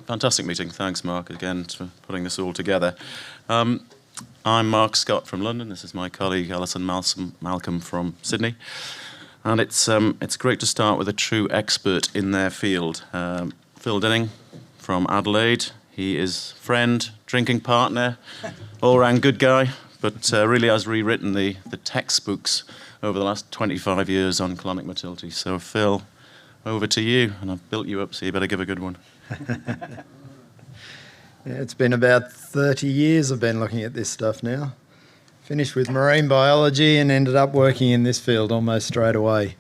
Fantastic meeting. Thanks, Mark, again for putting this all together. I'm Mark Scott from London. This is my colleague Allison Malcolm from Sydney. And it's great to start with a true expert in their field. Phil Dinning from Adelaide. He is friend, drinking partner, all-round good guy, but really has rewritten the textbooks over the last 25 years on colonic motility. So Phil, over to you. And I've built you up, so you better give a good one. Yeah, it's been about 30 years I've been looking at this stuff now. Finished with marine biology and ended up working in this field almost straight away.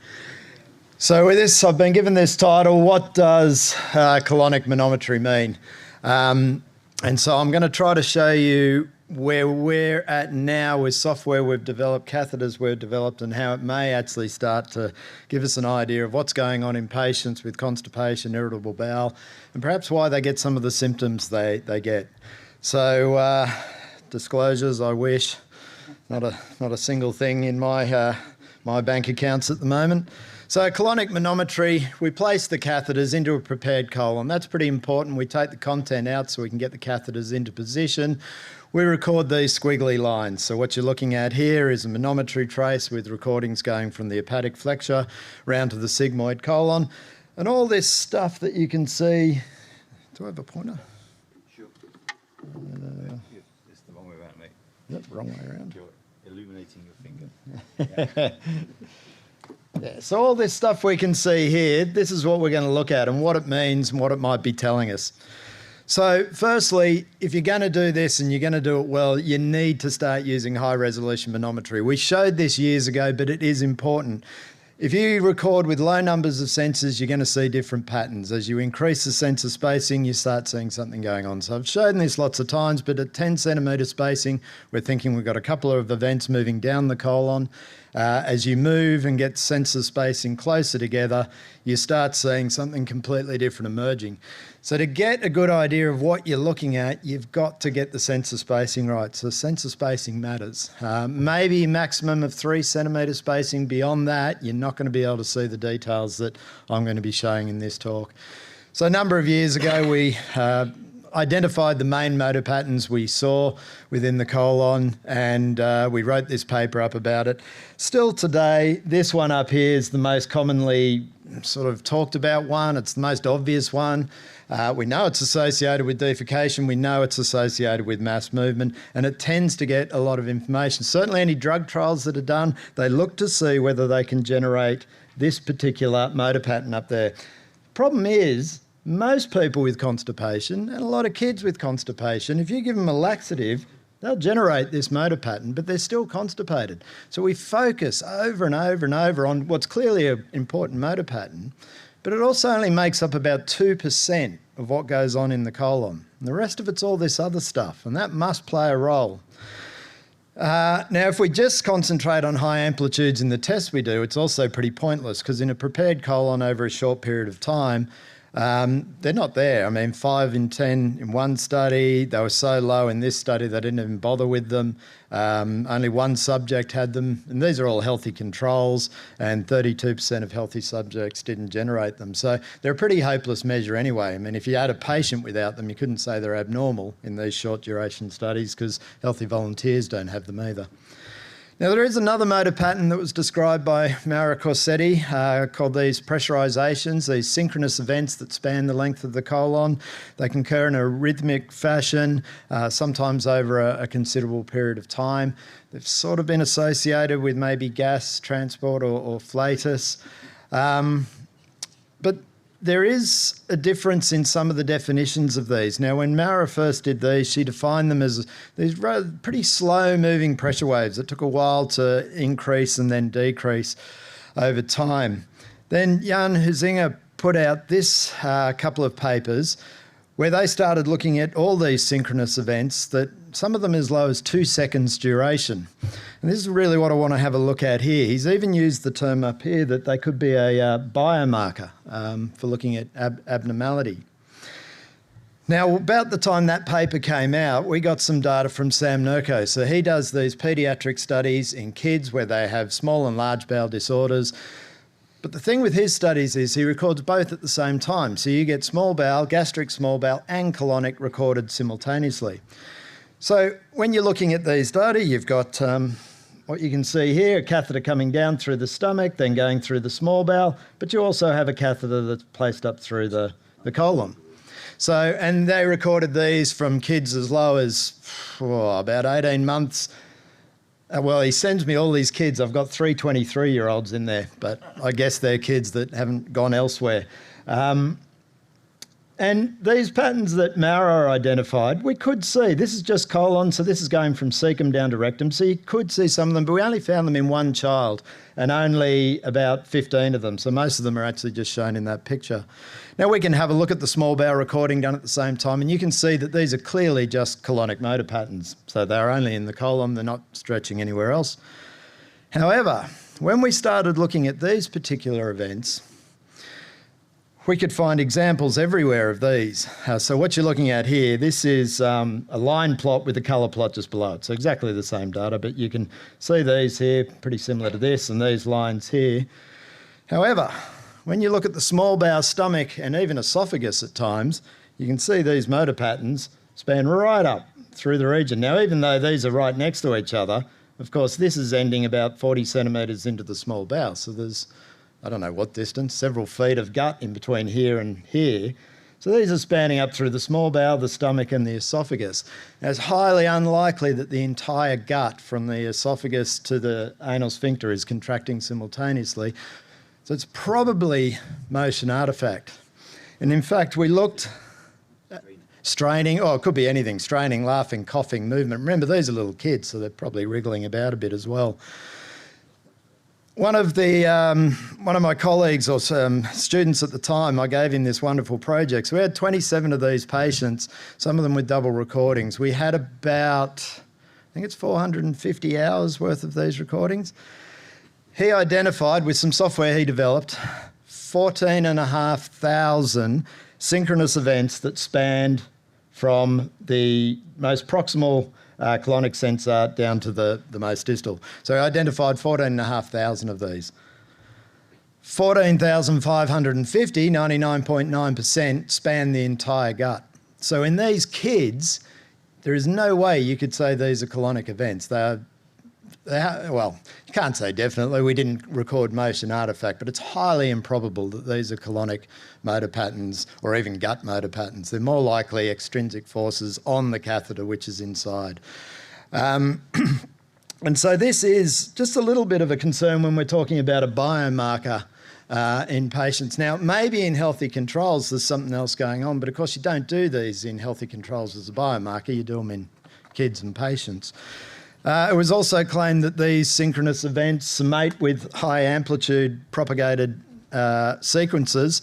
So with this, I've been given this title, what does colonic manometry mean? And so I'm going to try to show you where we're at now with software we've developed, catheters we've developed, and how it may actually start to give us an idea of what's going on in patients with constipation, irritable bowel, and perhaps why they get some of the symptoms they get. So disclosures, I wish, not a single thing in my bank accounts at the moment. So colonic manometry, we place the catheters into a prepared colon. That's pretty important. We take the content out so we can get the catheters into position. We record these squiggly lines. So what you're looking at here is a manometry trace with recordings going from the hepatic flexure round to the sigmoid colon. And all this stuff that you can see... Do I have a pointer? Sure. It's the wrong way around, mate. Yep, wrong way around. You're illuminating your finger. Yeah, so all this stuff we can see here, this is what we're going to look at and what it means and what it might be telling us. So firstly, if you're going to do this and you're going to do it well, you need to start using high resolution manometry. We showed this years ago, but it is important. If you record with low numbers of sensors, you're going to see different patterns. As you increase the sensor spacing, you start seeing something going on. So I've shown this lots of times, but at 10 centimetre spacing, we're thinking we've got a couple of events moving down the colon. As you move and get sensor spacing closer together, you start seeing something completely different emerging. So to get a good idea of what you're looking at, you've got to get the sensor spacing right. So sensor spacing matters. Maybe a maximum of 3 centimetre spacing. Beyond that, you're not going to be able to see the details that I'm going to be showing in this talk. So a number of years ago, we identified the main motor patterns we saw within the colon, and we wrote this paper up about it. Still today, this one up here is the most commonly sort of talked about one. It's the most obvious one. We know it's associated with defecation. We know it's associated with mass movement, and it tends to get a lot of information. Certainly any drug trials that are done, they look to see whether they can generate this particular motor pattern up there. Problem is, most people with constipation, and a lot of kids with constipation, if you give them a laxative, they'll generate this motor pattern, but they're still constipated. So we focus over and over and over on what's clearly an important motor pattern, but it also only makes up about 2% of what goes on in the colon. And the rest of it's all this other stuff, and that must play a role. Now, if we just concentrate on high amplitudes in the tests we do, it's also pretty pointless, because in a prepared colon over a short period of time, they're not there. I mean, 5 in 10 in one study. They were so low in this study they didn't even bother with them. Only one subject had them, and these are all healthy controls, and 32% of healthy subjects didn't generate them. So they're a pretty hopeless measure anyway. I mean, if you had a patient without them, you couldn't say they're abnormal in these short duration studies, because healthy volunteers don't have them either. Now, there is another motor pattern that was described by Maura Corsetti called these pressurisations, these synchronous events that span the length of the colon. They can occur in a rhythmic fashion, sometimes over a considerable period of time. They've sort of been associated with maybe gas transport or flatus. But there is a difference in some of the definitions of these. Now, when Maura first did these, she defined them as these pretty slow-moving pressure waves that took a while to increase and then decrease over time. Then Jan Huizinga put out this couple of papers where they started looking at all these synchronous events, that some of them as low as 2 seconds duration. And this is really what I want to have a look at here. He's even used the term up here that they could be a biomarker for looking at abnormality. Now, about the time that paper came out, we got some data from Sam Nurko. So he does these paediatric studies in kids where they have small and large bowel disorders. But the thing with his studies is he records both at the same time. So you get small bowel, gastric small bowel, and colonic recorded simultaneously. So when you're looking at these data, you've got what you can see here, a catheter coming down through the stomach, then going through the small bowel, but you also have a catheter that's placed up through the colon. So, and they recorded these from kids as low as about 18 months. Well, he sends me all these kids. I've got 3 23-year-olds in there, but I guess they're kids that haven't gone elsewhere. And these patterns that Maurer identified, we could see. This is just colon, so this is going from cecum down to rectum. So you could see some of them, but we only found them in one child and only about 15 of them. So most of them are actually just shown in that picture. Now we can have a look at the small bowel recording done at the same time, and you can see that these are clearly just colonic motor patterns. So they're only in the colon, they're not stretching anywhere else. However, when we started looking at these particular events, we could find examples everywhere of these. So what you're looking at here, this is a line plot with a colour plot just below it. So exactly the same data, but you can see these here, pretty similar to this, and these lines here. However, when you look at the small bowel, stomach, and even esophagus at times, you can see these motor patterns span right up through the region. Now, even though these are right next to each other, of course, this is ending about 40 centimetres into the small bowel. So there's, I don't know what distance, several feet of gut in between here and here. So these are spanning up through the small bowel, the stomach, and the esophagus. Now, it's highly unlikely that the entire gut from the esophagus to the anal sphincter is contracting simultaneously. So it's probably motion artefact. And in fact, we looked at straining, it could be anything, straining, laughing, coughing, movement. Remember, these are little kids, so they're probably wriggling about a bit as well. One of my colleagues or students at the time, I gave him this wonderful project. So we had 27 of these patients, some of them with double recordings. We had about, I think it's 450 hours worth of these recordings. He identified, with some software he developed, 14,500 synchronous events that spanned from the most proximal colonic sensor down to the most distal. So he identified 14,500 of these. 14,550, 99.9%, span the entire gut. So in these kids, there is no way you could say these are colonic events. Well, you can't say definitely, we didn't record motion artefact, but it's highly improbable that these are colonic motor patterns or even gut motor patterns. They're more likely extrinsic forces on the catheter, which is inside. And so this is just a little bit of a concern when we're talking about a biomarker in patients. Now, maybe in healthy controls there's something else going on, but of course you don't do these in healthy controls as a biomarker, you do them in kids and patients. It was also claimed that these synchronous events mate with high amplitude propagated sequences,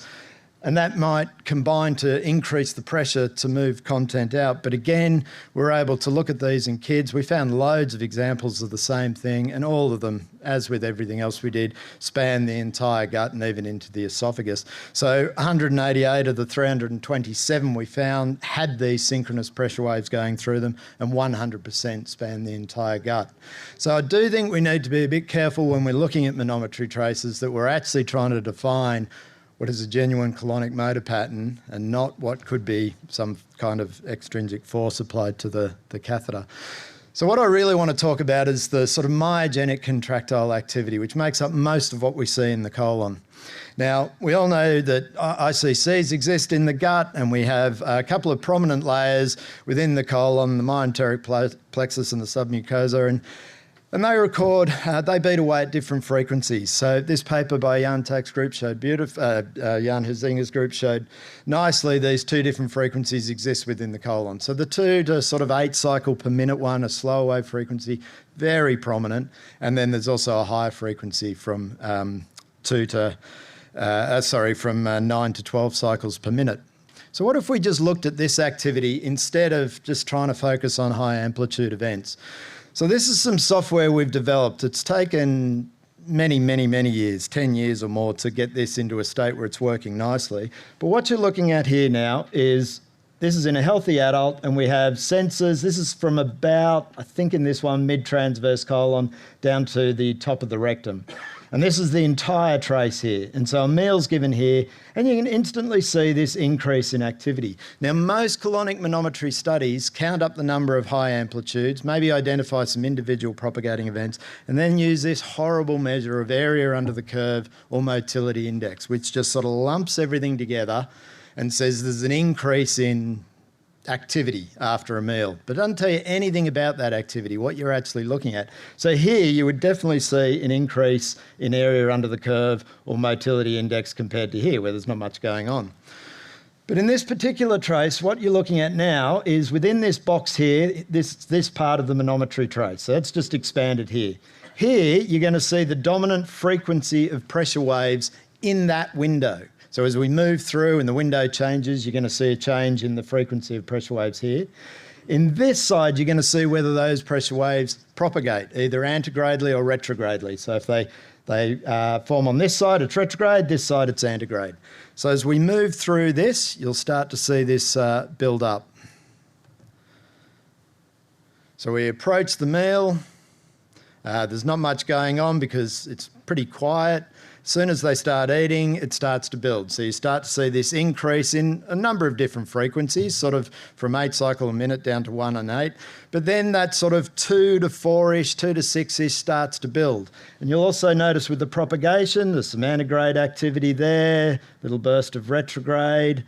and that might combine to increase the pressure to move content out. But again, we're able to look at these in kids. We found loads of examples of the same thing, and all of them, as with everything else we did, span the entire gut and even into the esophagus. So 188 of the 327 we found had these synchronous pressure waves going through them, and 100% span the entire gut. So I do think we need to be a bit careful when we're looking at manometry traces that we're actually trying to define what is a genuine colonic motor pattern and not what could be some kind of extrinsic force applied to the catheter. So what I really want to talk about is the sort of myogenic contractile activity, which makes up most of what we see in the colon. Now, we all know that ICCs exist in the gut, and we have a couple of prominent layers within the colon, the myenteric plexus and the submucosa, and they record, they beat away at different frequencies. So this paper by Jan Tak's group showed Jan Huizinga's group showed nicely these two different frequencies exist within the colon. So the 2 to sort of 8 cycle per minute one, a slower wave frequency, very prominent. And then there's also a higher frequency from 9 to 12 cycles per minute. So what if we just looked at this activity instead of just trying to focus on high amplitude events? So this is some software we've developed. It's taken many years, 10 years or more, to get this into a state where it's working nicely. But what you're looking at here now is, this is in a healthy adult, and we have sensors. This is from about, I think in this one, mid-transverse colon down to the top of the rectum. And this is the entire trace here. And so a meal's given here, and you can instantly see this increase in activity. Now, most colonic manometry studies count up the number of high amplitudes, maybe identify some individual propagating events, and then use this horrible measure of area under the curve or motility index, which just sort of lumps everything together and says there's an increase in activity after a meal, but doesn't tell you anything about that activity, what you're actually looking at. So here you would definitely see an increase in area under the curve or motility index compared to here, where there's not much going on. But in this particular trace, what you're looking at now is within this box here, this part of the manometry trace. So that's just expanded here. Here, you're going to see the dominant frequency of pressure waves in that window. So as we move through and the window changes, you're going to see a change in the frequency of pressure waves here. In this side, you're going to see whether those pressure waves propagate, either antegradally or retrogradely. So if they form on this side, it's retrograde, this side, it's antegrade. So as we move through this, you'll start to see this build up. So we approach the meal. There's not much going on because it's pretty quiet. As soon as they start eating, it starts to build. So you start to see this increase in a number of different frequencies, sort of from 8 cycles a minute down to 1 and 8. But then that sort of 2 to 4-ish, 2 to 6-ish starts to build. And you'll also notice with the propagation, there's some antegrade activity there, little burst of retrograde.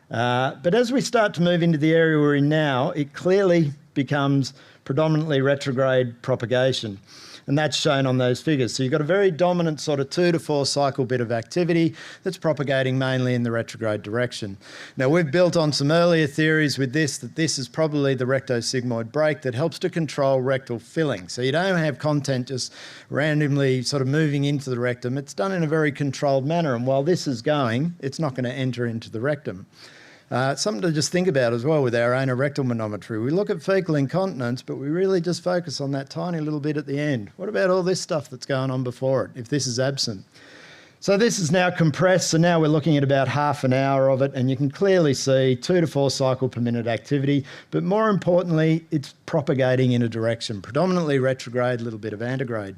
But as we start to move into the area we're in now, it clearly becomes predominantly retrograde propagation. And that's shown on those figures. So you've got a very dominant sort of 2 to 4 cycle bit of activity that's propagating mainly in the retrograde direction. Now, we've built on some earlier theories with this, that this is probably the rectosigmoid brake that helps to control rectal filling. So you don't have content just randomly sort of moving into the rectum. It's done in a very controlled manner. And while this is going, it's not going to enter into the rectum. Something to just think about as well with our anorectal manometry. We look at fecal incontinence, but we really just focus on that tiny little bit at the end. What about all this stuff that's going on before it, if this is absent? So this is now compressed, so now we're looking at about half an hour of it, and you can clearly see 2 to 4 cycle per minute activity, but more importantly, it's propagating in a direction, predominantly retrograde, a little bit of antegrade.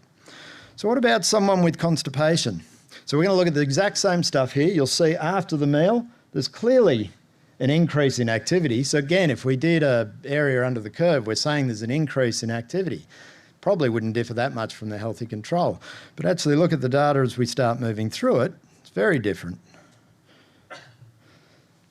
So what about someone with constipation? So we're going to look at the exact same stuff here. You'll see after the meal, there's clearly an increase in activity. So again, if we did an area under the curve, we're saying there's an increase in activity. Probably wouldn't differ that much from the healthy control. But actually look at the data as we start moving through it, it's very different.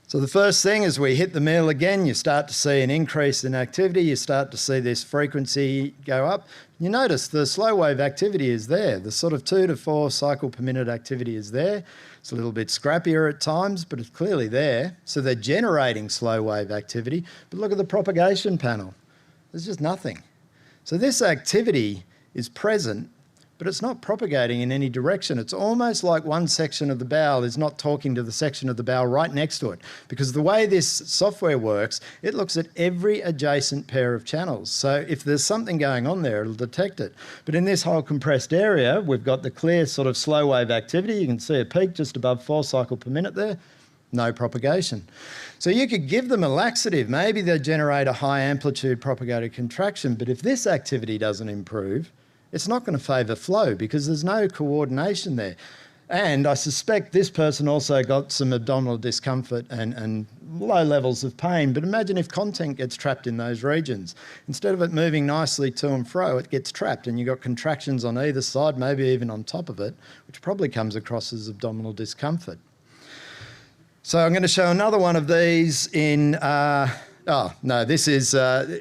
So the first thing as we hit the meal again, you start to see an increase in activity, you start to see this frequency go up. You notice the slow wave activity is there. The sort of 2 to 4 cycle per minute activity is there. It's a little bit scrappier at times, but it's clearly there. So they're generating slow wave activity. But look at the propagation panel. There's just nothing. So this activity is present, but it's not propagating in any direction. It's almost like one section of the bowel is not talking to the section of the bowel right next to it, because the way this software works, it looks at every adjacent pair of channels. So if there's something going on there, it'll detect it. But in this whole compressed area, we've got the clear sort of slow wave activity. You can see a peak just above 4 cycles per minute there. No propagation. So you could give them a laxative. Maybe they generate a high amplitude propagated contraction, but if this activity doesn't improve, it's not going to favour flow because there's no coordination there. And I suspect this person also got some abdominal discomfort and low levels of pain. But imagine if content gets trapped in those regions. Instead of it moving nicely to and fro, it gets trapped and you've got contractions on either side, maybe even on top of it, which probably comes across as abdominal discomfort. So I'm going to show another one of these in... this is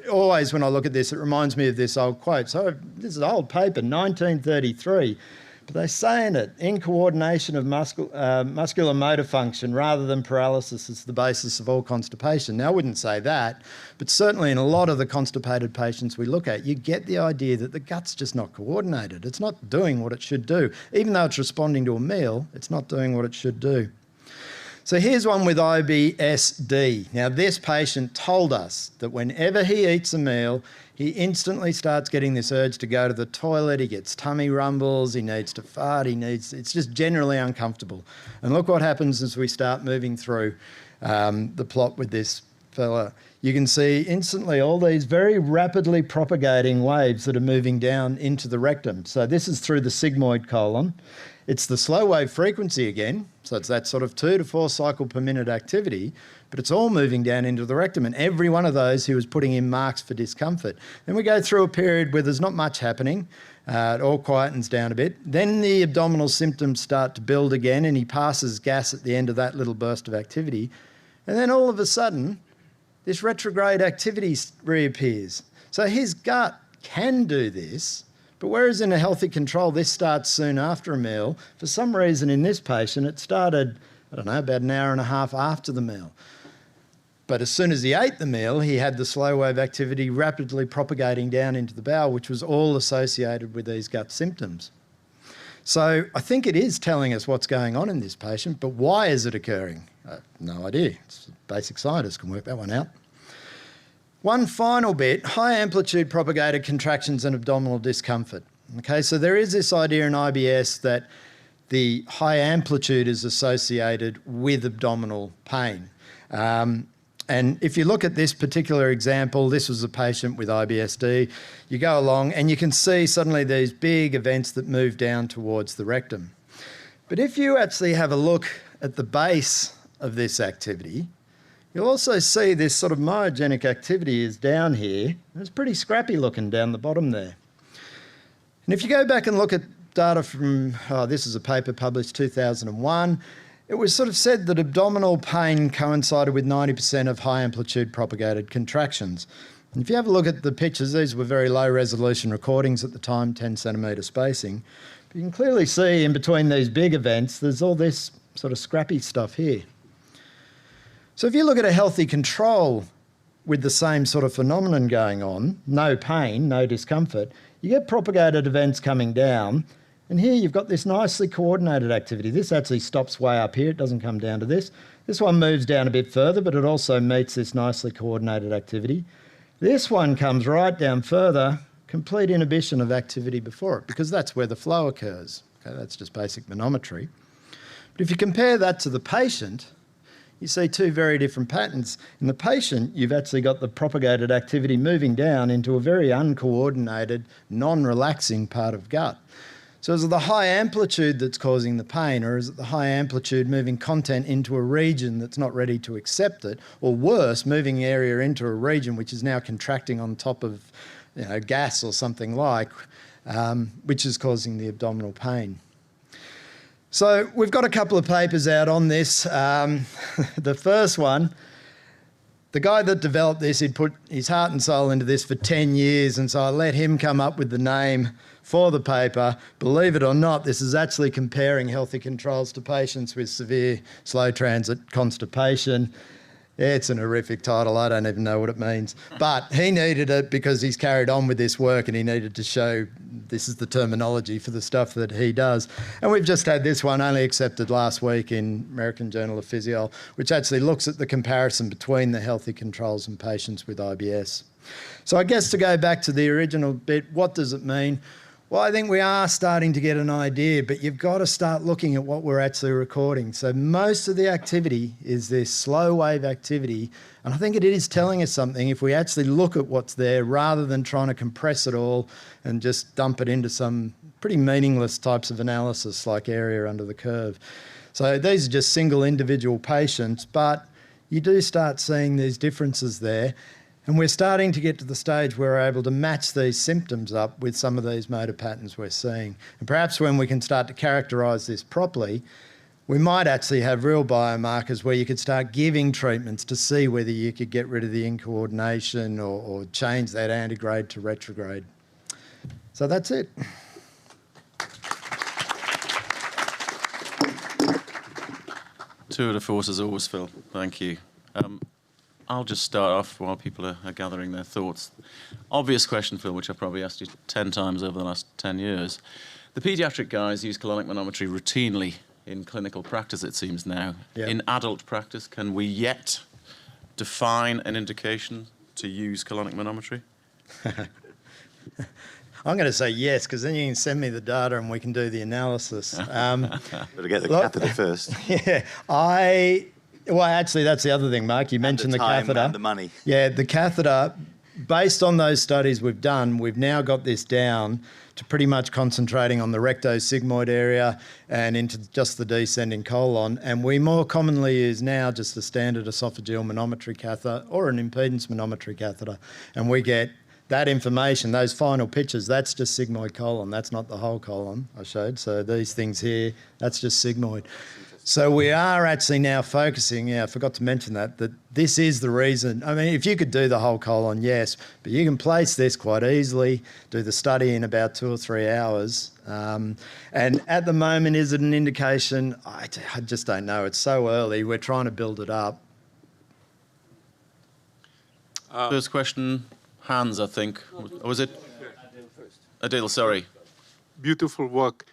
always when I look at this, it reminds me of this old quote. So this is an old paper, 1933, but they say in it, in coordination of muscular motor function rather than paralysis is the basis of all constipation. Now, I wouldn't say that, but certainly in a lot of the constipated patients we look at, you get the idea that the gut's just not coordinated. It's not doing what it should do. Even though it's responding to a meal, it's not doing what it should do. So here's one with IBSD. Now, this patient told us that whenever he eats a meal, he instantly starts getting this urge to go to the toilet. He gets tummy rumbles. He needs to fart. It's just generally uncomfortable. And look what happens as we start moving through the plot with this fella, you can see instantly all these very rapidly propagating waves that are moving down into the rectum. So this is through the sigmoid colon. It's the slow wave frequency again, so it's that sort of 2 to 4 cycle per minute activity, but it's all moving down into the rectum, and every one of those he was putting in marks for discomfort. Then we go through a period where there's not much happening, it all quietens down a bit. Then the abdominal symptoms start to build again, and he passes gas at the end of that little burst of activity. And then all of a sudden, this retrograde activity reappears. So his gut can do this, but whereas in a healthy control, this starts soon after a meal, for some reason in this patient, it started, I don't know, about an hour and a half after the meal. But as soon as he ate the meal, he had the slow wave activity rapidly propagating down into the bowel, which was all associated with these gut symptoms. So I think it is telling us what's going on in this patient, but why is it occurring? No idea. Basic scientists can work that one out. One final bit, high amplitude propagated contractions and abdominal discomfort. Okay, so there is this idea in IBS that the high amplitude is associated with abdominal pain. And if you look at this particular example, this was a patient with IBSD. You go along and you can see suddenly these big events that move down towards the rectum. But if you actually have a look at the base of this activity, you'll also see this sort of myogenic activity is down here. It's pretty scrappy looking down the bottom there. And if you go back and look at data from, this is a paper published 2001, it was sort of said that abdominal pain coincided with 90% of high amplitude propagated contractions. And if you have a look at the pictures, these were very low resolution recordings at the time, 10 centimetre spacing. But you can clearly see in between these big events, there's all this sort of scrappy stuff here. So if you look at a healthy control with the same sort of phenomenon going on, no pain, no discomfort, you get propagated events coming down, and here you've got this nicely coordinated activity. This actually stops way up here, it doesn't come down to this. This one moves down a bit further, but it also meets this nicely coordinated activity. This one comes right down further, complete inhibition of activity before it, because that's where the flow occurs. Okay, that's just basic manometry. But if you compare that to the patient, you see two very different patterns. In the patient, you've actually got the propagated activity moving down into a very uncoordinated, non-relaxing part of gut. So is it the high amplitude that's causing the pain, or is it the high amplitude moving content into a region that's not ready to accept it, or worse, moving area into a region which is now contracting on top of gas or something like, which is causing the abdominal pain? So we've got a couple of papers out on this. The first one, the guy that developed this, he'd put his heart and soul into this for 10 years, and so I let him come up with the name for the paper. Believe it or not, this is actually comparing healthy controls to patients with severe slow transit constipation. It's an horrific title, I don't even know what it means. But he needed it because he's carried on with this work and he needed to show this is the terminology for the stuff that he does. And we've just had this one only accepted last week in American Journal of Physio, which actually looks at the comparison between the healthy controls and patients with IBS. So I guess to go back to the original bit, what does it mean? Well, I think we are starting to get an idea, but you've got to start looking at what we're actually recording. So most of the activity is this slow wave activity, and I think it is telling us something if we actually look at what's there rather than trying to compress it all and just dump it into some pretty meaningless types of analysis like area under the curve. So these are just single individual patients, but you do start seeing these differences there. And we're starting to get to the stage where we're able to match these symptoms up with some of these motor patterns we're seeing. And perhaps when we can start to characterise this properly, we might actually have real biomarkers where you could start giving treatments to see whether you could get rid of the incoordination or change that antigrade to retrograde. So that's it. Tour de force as always, Phil. Thank you. I'll just start off while people are gathering their thoughts. Obvious question, Phil, which I've probably asked you 10 times over the last 10 years. The paediatric guys use colonic manometry routinely in clinical practice, it seems now. Yep. In adult practice, can we yet define an indication to use colonic manometry? I'm going to say yes, because then you can send me the data and we can do the analysis. Better get the catheter first. Yeah, I Well, actually, that's the other thing, Mark. You mentioned the time catheter. and the money. Yeah, the catheter, based on those studies we've done, we've now got this down to pretty much concentrating on the rectosigmoid area and into just the descending colon. And we more commonly use now just a standard esophageal manometry catheter or an impedance manometry catheter. And we get that information, those final pictures, that's just sigmoid colon. That's not the whole colon I showed. So these things here, that's just sigmoid. So we are actually now focusing, I forgot to mention that this is the reason. I mean, if you could do the whole colon, yes, but you can place this quite easily, do the study in about 2 or 3 hours. And at the moment, is it an indication? I just don't know. It's so early. We're trying to build it up. First question, Hans, I think. Or was it? Adil, sorry. Beautiful work.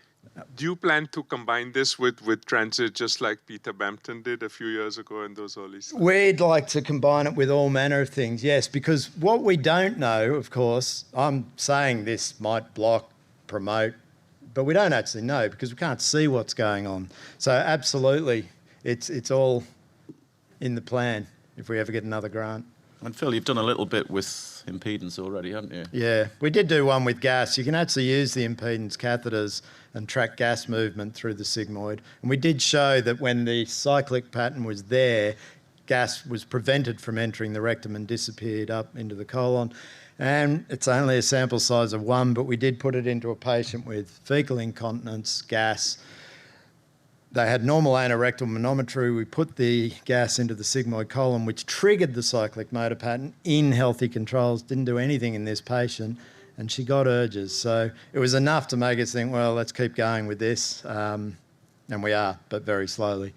Do you plan to combine this with transit just like Peter Bampton did a few years ago in those early studies? We'd like to combine it with all manner of things, yes, because what we don't know, of course, I'm saying this might block, promote, but we don't actually know because we can't see what's going on. So absolutely, it's all in the plan if we ever get another grant. And Phil, you've done a little bit with impedance already, haven't you? Yeah, we did do one with gas. You can actually use the impedance catheters and track gas movement through the sigmoid. And we did show that when the cyclic pattern was there, gas was prevented from entering the rectum and disappeared up into the colon. And it's only a sample size of 1, but we did put it into a patient with fecal incontinence, gas. They had normal anorectal manometry. We put the gas into the sigmoid colon, which triggered the cyclic motor pattern in healthy controls, didn't do anything in this patient, and she got urges. So it was enough to make us think, well, let's keep going with this. And we are, but very slowly.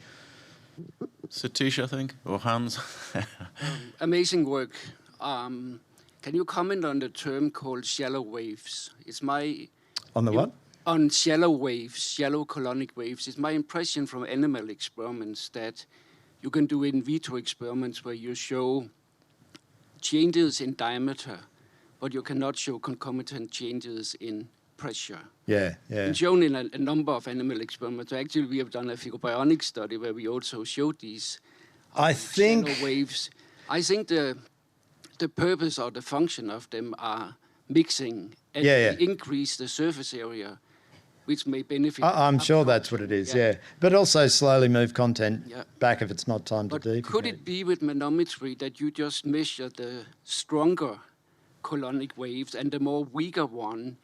Satish, I think, or Hans? Amazing work. Can you comment on the term called shallow waves? On the what? On shallow waves, shallow colonic waves. It's my impression from animal experiments that you can do in vitro experiments where you show changes in diameter, but you cannot show concomitant changes in pressure. Yeah. It's shown in a number of animal experiments. Actually, we have done a phycobionic study where we also showed these shallow waves. I think the purpose or the function of them are mixing and increase the surface area, which may benefit. I'm sure that's what it is, yeah. But also slowly move content back if it's not time to defecate. Could it be with manometry that you just measure the stronger colonic waves and the more weaker one,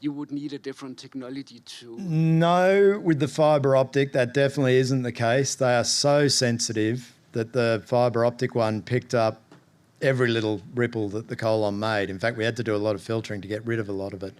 you would need a different technology to? No, with the fibre optic, that definitely isn't the case. They are so sensitive that the fibre optic one picked up every little ripple that the colon made. In fact, we had to do a lot of filtering to get rid of a lot of it.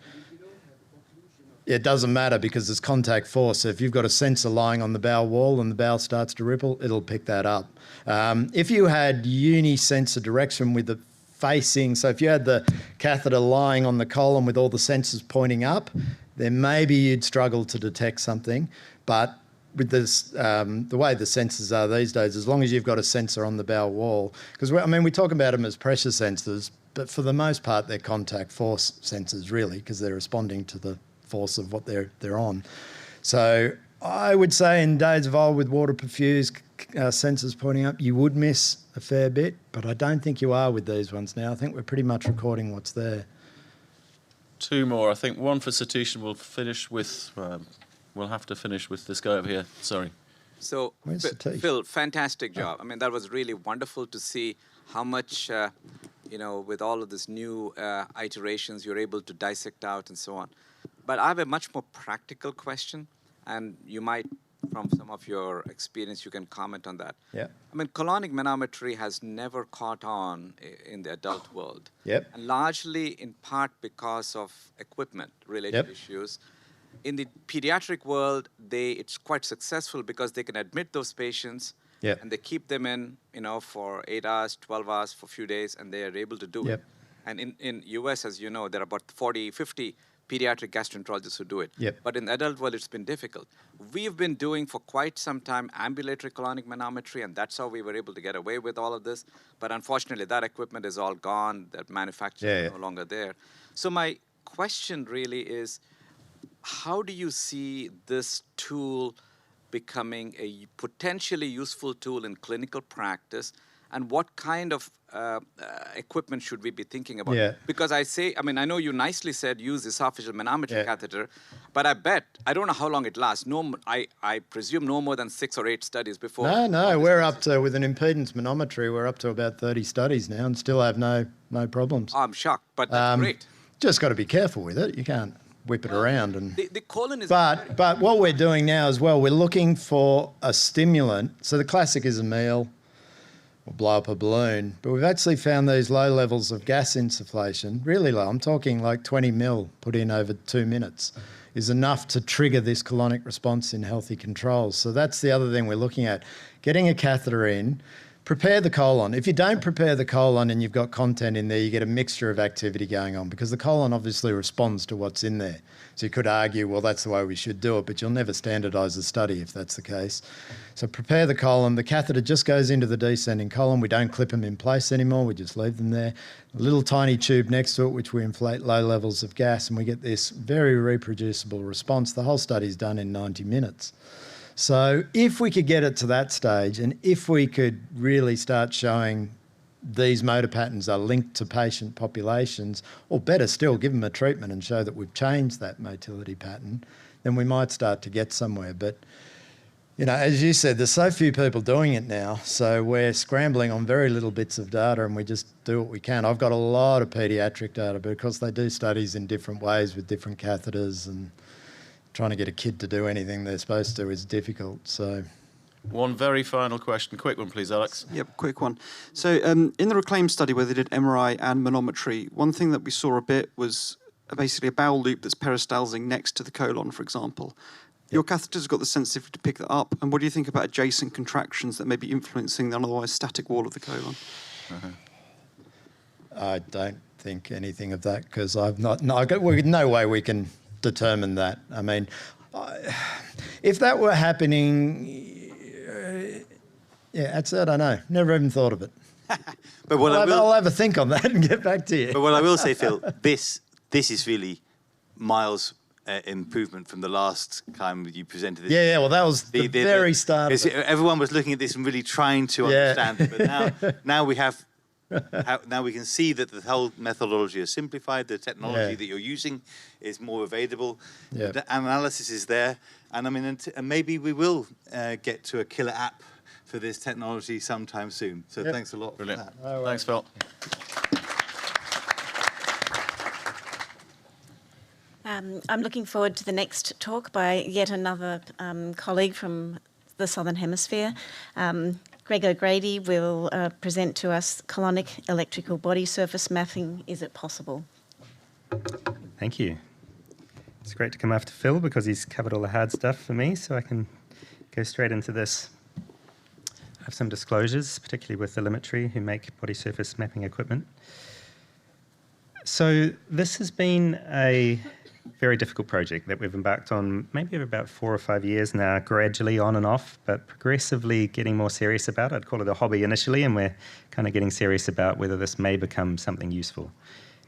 It doesn't matter because there's contact force. So if you've got a sensor lying on the bowel wall and the bowel starts to ripple, it'll pick that up. If you had uni-sensor direction with the facing, so if you had the catheter lying on the colon with all the sensors pointing up, then maybe you'd struggle to detect something. But with this, the way the sensors are these days, as long as you've got a sensor on the bowel wall, because we talk about them as pressure sensors, but for the most part, they're contact force sensors really, because they're responding to the force of what they're on. So I would say in days of old with water perfused sensors pointing up, you would miss a fair bit, but I don't think you are with these ones now. I think we're pretty much recording what's there. 2 more. I think one for Satish, and we'll finish with, we'll have to finish with this guy over here. Sorry. So, Phil, fantastic job. I mean, that was really wonderful to see how much, with all of this new iterations, you're able to dissect out and so on. But I have a much more practical question, and you might, from some of your experience, you can comment on that. Yeah. I mean, colonic manometry has never caught on in the adult world. Yep. And largely in part because of equipment-related issues. In the pediatric world, it's quite successful because they can admit those patients and they keep them in, for 8 hours, 12 hours, for a few days, and they are able to do it. And in US, as you know, there are about 40, 50 pediatric gastroenterologists who do it. But in the adult world, it's been difficult. We've been doing for quite some time ambulatory colonic manometry, and that's how we were able to get away with all of this. But unfortunately, that equipment is all gone. That manufacturer is no longer there. So my question really is, how do you see this tool becoming a potentially useful tool in clinical practice, and what kind of equipment should we be thinking about? Yeah. Because I know you nicely said use esophageal manometry catheter, but I don't know how long it lasts. I presume no more than 6 or 8 studies before. No, we're up to, with an impedance manometry, we're up to about 30 studies now and still have no problems. I'm shocked, but that's great. Just got to be careful with it. You can't whip it around. And the colon is... But what we're doing now as well, we're looking for a stimulant. So the classic is a meal, or blow up a balloon. But we've actually found these low levels of gas insufflation, really low. I'm talking like 20 mil put in over 2 minutes, is enough to trigger this colonic response in healthy controls. So that's the other thing we're looking at. Getting a catheter in, prepare the colon. If you don't prepare the colon and you've got content in there, you get a mixture of activity going on because the colon obviously responds to what's in there. So you could argue, well, that's the way we should do it, but you'll never standardise the study if that's the case. So prepare the colon. The catheter just goes into the descending colon. We don't clip them in place anymore. We just leave them there. A little tiny tube next to it, which we inflate low levels of gas, and we get this very reproducible response. The whole study's done in 90 minutes. So if we could get it to that stage, and if we could really start showing these motor patterns are linked to patient populations, or better still, give them a treatment and show that we've changed that motility pattern, then we might start to get somewhere. But, you know, as you said, there's so few people doing it now, so we're scrambling on very little bits of data and we just do what we can. I've got a lot of paediatric data because they do studies in different ways with different catheters, and trying to get a kid to do anything they're supposed to is difficult. So, one very final question. Quick one, please, Alex. Yep, quick one. So in the Reclaim study where they did MRI and manometry, one thing that we saw a bit was basically a bowel loop that's peristalsing next to the colon, for example. Your catheter's got the sensitivity to pick that up. And what do you think about adjacent contractions that may be influencing the otherwise static wall of the colon? I don't think anything of that because no way we can determine that. I mean, if that were happening, I don't know. Never even thought of it. But what I'll have a think on that and get back to you. But what I will say, Phil, this is really miles improvement from the last time you presented this. Yeah. Well, that was the very start. Everyone was looking at this and really trying to understand it. But now we have. Now we can see that the whole methodology is simplified. The technology that you're using is more available. The analysis is there, and I mean, and maybe we will get to a killer app for this technology sometime soon. So thanks a lot. Brilliant. For that. Thanks, Phil. I'm looking forward to the next talk by yet another colleague from the Southern Hemisphere. Greg O'Grady will present to us colonic electrical body surface mapping. Is it possible? Thank you. It's great to come after Phil because he's covered all the hard stuff for me, so I can go straight into this. I have some disclosures, particularly with Telemetry, who make body surface mapping equipment. So this has been a very difficult project that we've embarked on maybe over about 4 or 5 years now, gradually on and off, but progressively getting more serious about it. I'd call it a hobby initially, and we're kind of getting serious about whether this may become something useful.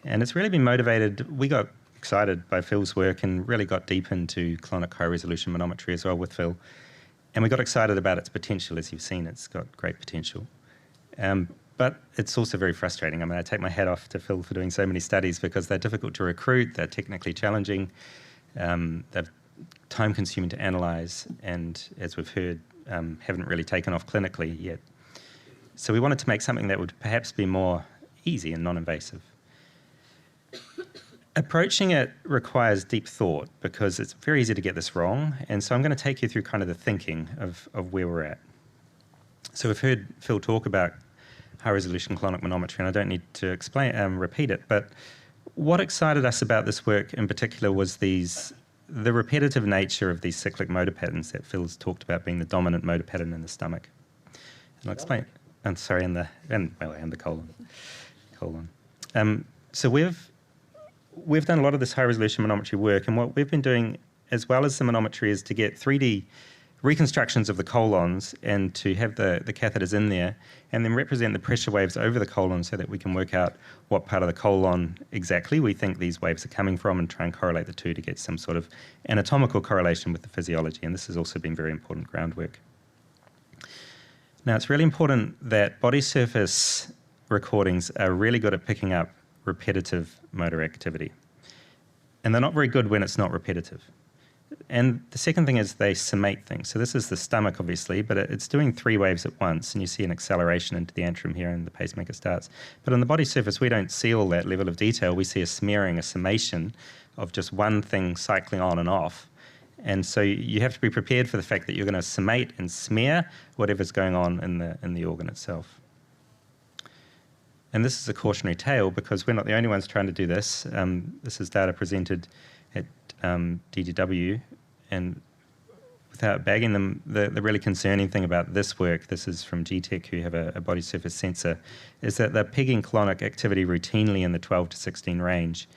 And it's really been motivated. We got excited by Phil's work and really got deep into colonic high-resolution manometry as well with Phil. And we got excited about its potential. As you've seen, it's got great potential. But it's also very frustrating. I mean, I take my hat off to Phil for doing so many studies because they're difficult to recruit, they're technically challenging, they're time-consuming to analyse, and as we've heard, haven't really taken off clinically yet. So we wanted to make something that would perhaps be more easy and non-invasive. Approaching it requires deep thought because it's very easy to get this wrong, and so I'm going to take you through kind of the thinking of where we're at. So we've heard Phil talk about high-resolution colonic manometry, and I don't need to repeat it, but what excited us about this work in particular was the repetitive nature of these cyclic motor patterns that Phil's talked about being the dominant motor pattern in the stomach. And I'll explain. I'm sorry, and the colon. So we've done a lot of this high-resolution manometry work, and what we've been doing, as well as the manometry, is to get 3D reconstructions of the colons and to have the catheters in there and then represent the pressure waves over the colon so that we can work out what part of the colon exactly we think these waves are coming from and try and correlate the two to get some sort of anatomical correlation with the physiology. And this has also been very important groundwork. Now, it's really important that body surface recordings are really good at picking up repetitive motor activity. And they're not very good when it's not repetitive. And the second thing is they summate things. So this is the stomach, obviously, but it's doing 3 waves at once, and you see an acceleration into the antrum here, and the pacemaker starts. But on the body surface, we don't see all that level of detail. We see a smearing, a summation of just one thing cycling on and off. And so you have to be prepared for the fact that you're going to summate and smear whatever's going on in the organ itself. And this is a cautionary tale because we're not the only ones trying to do this. This is data presented at DDW, and without bagging them, the really concerning thing about this work, this is from GTEC, who have a body surface sensor, is that they're pegging colonic activity routinely in the 12 to 16 range,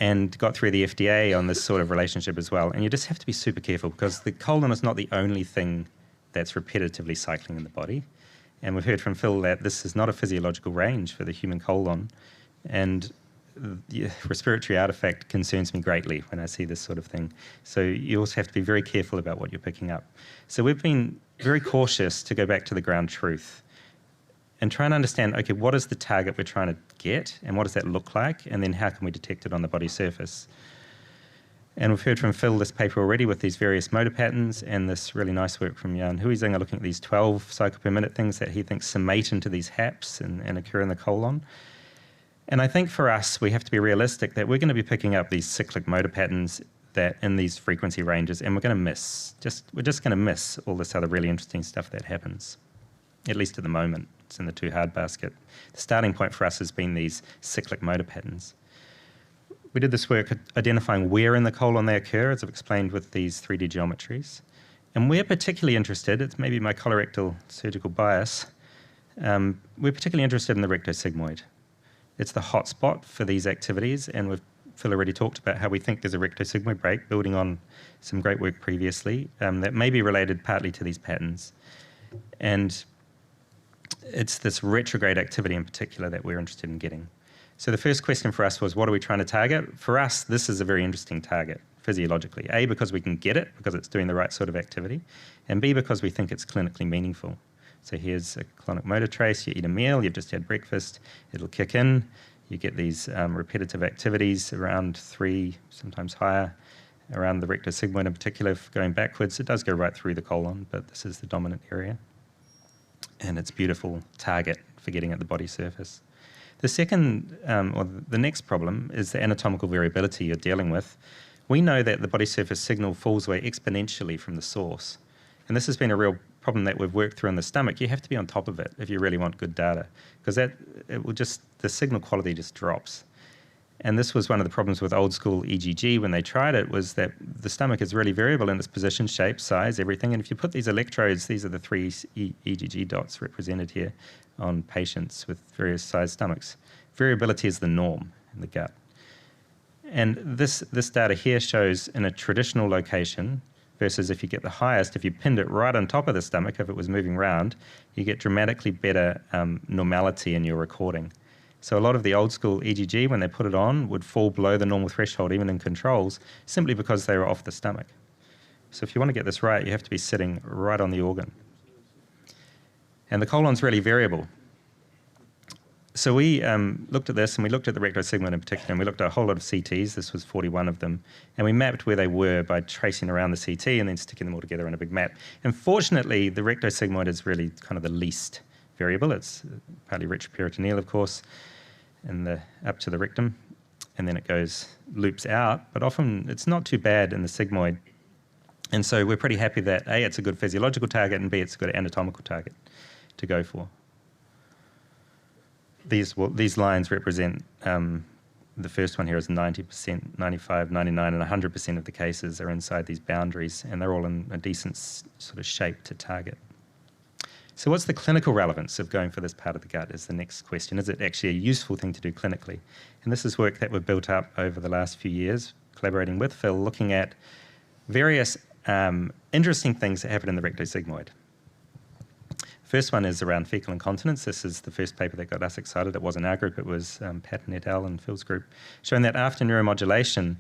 and got through the FDA on this sort of relationship as well. And you just have to be super careful because the colon is not the only thing that's repetitively cycling in the body. And we've heard from Phil that this is not a physiological range for the human colon. And the respiratory artifact concerns me greatly when I see this sort of thing. So you also have to be very careful about what you're picking up. So we've been very cautious to go back to the ground truth and try and understand, okay, what is the target we're trying to get and what does that look like? And then how can we detect it on the body surface? And we've heard from Phil this paper already with these various motor patterns and this really nice work from Jan Huizinga looking at these 12 cycle per minute things that he thinks summate into these HAPs and occur in the colon. And I think for us, we have to be realistic that we're going to be picking up these cyclic motor patterns that in these frequency ranges, and we're going to miss, we're just going to miss all this other really interesting stuff that happens, at least at the moment. It's in the too hard basket. The starting point for us has been these cyclic motor patterns. We did this work identifying where in the colon they occur, as I've explained with these 3D geometries. And we're particularly interested, it's maybe my colorectal surgical bias, we're particularly interested in the rectosigmoid. It's the hot spot for these activities, and Phil already talked about how we think there's a rectosigmoid break, building on some great work previously, that may be related partly to these patterns. And it's this retrograde activity in particular that we're interested in getting. So the first question for us was, what are we trying to target? For us, this is a very interesting target physiologically. A, because we can get it, because it's doing the right sort of activity, and B, because we think it's clinically meaningful. So here's a colonic motor trace. You eat a meal, you've just had breakfast, it'll kick in. You get these repetitive activities around 3, sometimes higher, around the rectosigmoid in particular, going backwards. It does go right through the colon, but this is the dominant area. And it's a beautiful target for getting at the body surface. The second, or the next problem is the anatomical variability you're dealing with. We know that the body surface signal falls away exponentially from the source. And this has been a real problem that we've worked through in the stomach. You have to be on top of it if you really want good data, because the signal quality just drops. And this was one of the problems with old school EGG when they tried it, was that the stomach is really variable in its position, shape, size, everything. And if you put these electrodes, these are the 3 EGG dots represented here on patients with various sized stomachs. Variability is the norm in the gut. And this data here shows in a traditional location versus if you get the highest, if you pinned it right on top of the stomach, if it was moving around, you get dramatically better normality in your recording. So a lot of the old school EGG, when they put it on, would fall below the normal threshold, even in controls, simply because they were off the stomach. So if you want to get this right, you have to be sitting right on the organ. And the colon's really variable. So we looked at this, and we looked at the rectosigmoid in particular, and we looked at a whole lot of CTs. This was 41 of them. And we mapped where they were by tracing around the CT and then sticking them all together in a big map. And fortunately, the rectosigmoid is really kind of the least variable. It's partly retroperitoneal, of course, and up to the rectum. And then it loops out. But often it's not too bad in the sigmoid. And so we're pretty happy that A, it's a good physiological target, and B, it's a good anatomical target to go for. These lines represent, the first one here is 90%, 95, 99, and 100% of the cases are inside these boundaries, and they're all in a decent sort of shape to target. So what's the clinical relevance of going for this part of the gut is the next question. Is it actually a useful thing to do clinically? And this is work that we've built up over the last few years, collaborating with Phil, looking at various interesting things that happen in the rectosigmoid. First one is around fecal incontinence. This is the first paper that got us excited. It wasn't our group, it was Patton et al. And Phil's group, showing that after neuromodulation,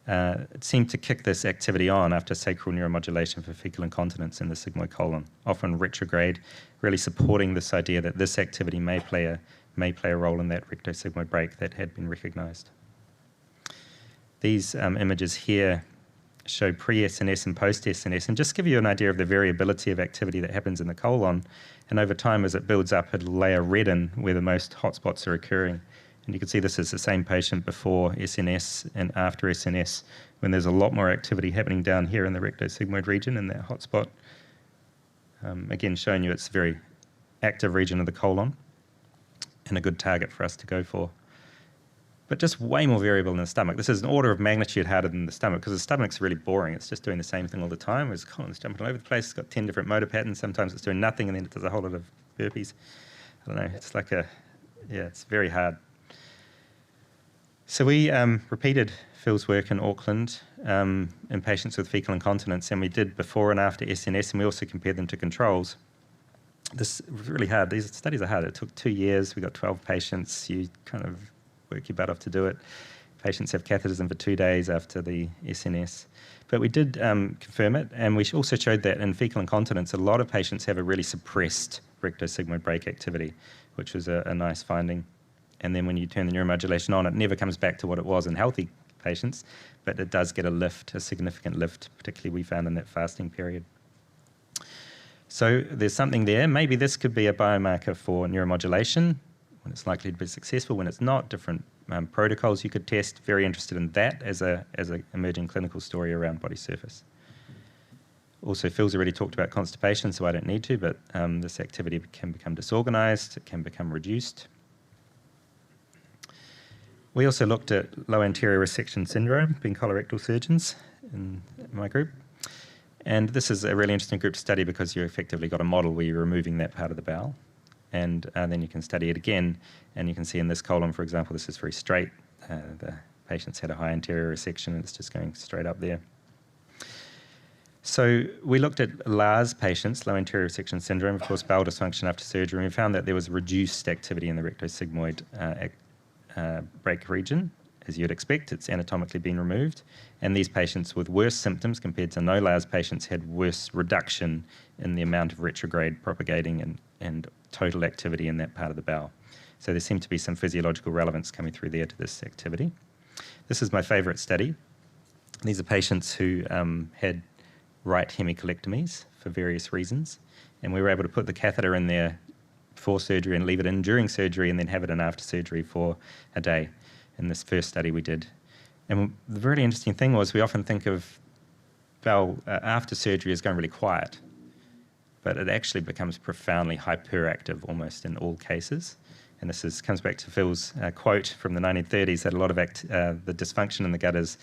it seemed to kick this activity on after sacral neuromodulation for fecal incontinence in the sigmoid colon, often retrograde, really supporting this idea that this activity may play a role in that rectosigmoid break that had been recognised. These images here show pre-SNS and post-SNS, and just give you an idea of the variability of activity that happens in the colon. And over time, as it builds up, it'll lay a red in where the most hotspots are occurring. And you can see this is the same patient before SNS and after SNS, when there's a lot more activity happening down here in the rectosigmoid region in that hotspot. Again, showing you it's a very active region of the colon and a good target for us to go for. But just way more variable in the stomach. This is an order of magnitude harder than the stomach, because the stomach's really boring. It's just doing the same thing all the time. Whereas the colon's jumping all over the place. It's got 10 different motor patterns. Sometimes it's doing nothing, and then it does a whole lot of burpees. I don't know. It's like it's very hard. So we repeated Phil's work in Auckland in patients with fecal incontinence, and we did before and after SNS, and we also compared them to controls. This was really hard. These studies are hard. It took 2 years. We got 12 patients. You kind of work your butt off to do it. Patients have catheters in for 2 days after the SNS. But we did confirm it, and we also showed that in fecal incontinence, a lot of patients have a really suppressed rectosigmoid break activity, which was a nice finding. And then when you turn the neuromodulation on, it never comes back to what it was in healthy patients, but it does get a lift, a significant lift, particularly we found in that fasting period. So there's something there. Maybe this could be a biomarker for neuromodulation, when it's likely to be successful, when it's not, different protocols you could test. Very interested in that as a emerging clinical story around body surface. Also, Phil's already talked about constipation, so I don't need to, but this activity can become disorganized, it can become reduced. We also looked at low anterior resection syndrome, being colorectal surgeons in my group. And this is a really interesting group to study because you effectively got a model where you're removing that part of the bowel. And then you can study it again, and you can see in this colon, for example, this is very straight. The patient's had a high anterior resection, and it's just going straight up there. So we looked at LARS patients, low anterior resection syndrome, of course, bowel dysfunction after surgery, and we found that there was reduced activity in the rectosigmoid break region. As you'd expect, it's anatomically been removed. And these patients with worse symptoms compared to no LARS patients had worse reduction in the amount of retrograde propagating and total activity in that part of the bowel. So there seemed to be some physiological relevance coming through there to this activity. This is my favourite study. These are patients who had right hemicolectomies for various reasons, and we were able to put the catheter in there before surgery and leave it in during surgery and then have it in after surgery for a day. In this first study we did. And the really interesting thing was we often think of bowel after surgery as going really quiet, but it actually becomes profoundly hyperactive almost in all cases. And this comes back to Phil's quote from the 1930s that a lot of the dysfunction in the gut is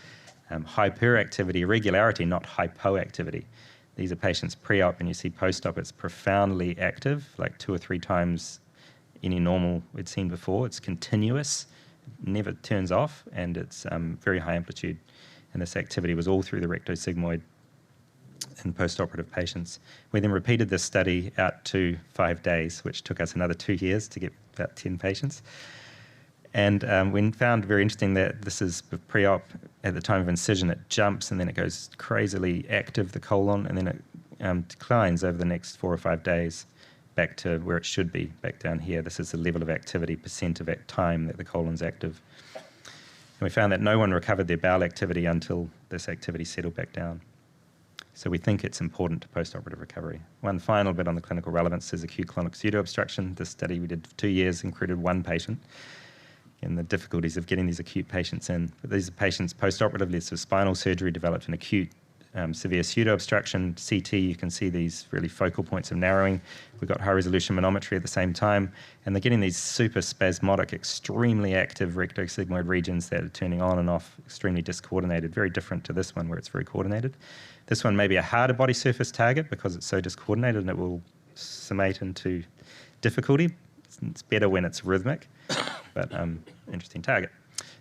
hyperactivity, irregularity, not hypoactivity. These are patients pre-op, and you see post-op, it's profoundly active, like 2 or 3 times any normal we'd seen before. It's continuous, it never turns off, and it's very high amplitude. And this activity was all through the rectosigmoid in post-operative patients. We then repeated this study out to 5 days, which took us another 2 years to get about 10 patients. And we found very interesting that this is pre-op. At the time of incision, it jumps and then it goes crazily active, the colon, and then it declines over the next 4 or 5 days back to where it should be, back down here. This is the level of activity, percent of time that the colon's active. And we found that no one recovered their bowel activity until this activity settled back down. So we think it's important to post-operative recovery. One final bit on the clinical relevance is acute colonic pseudo-obstruction. This study we did for 2 years included 1 patient, and the difficulties of getting these acute patients in. But these are patients post-operatively, this was spinal surgery, developed an acute severe pseudo-obstruction. CT, you can see these really focal points of narrowing. We've got high-resolution manometry at the same time, and they're getting these super spasmodic, extremely active rectosigmoid regions that are turning on and off, extremely discoordinated, very different to this one where it's very coordinated. This one may be a harder body surface target because it's so discoordinated and it will summate into difficulty. It's better when it's rhythmic, but interesting target.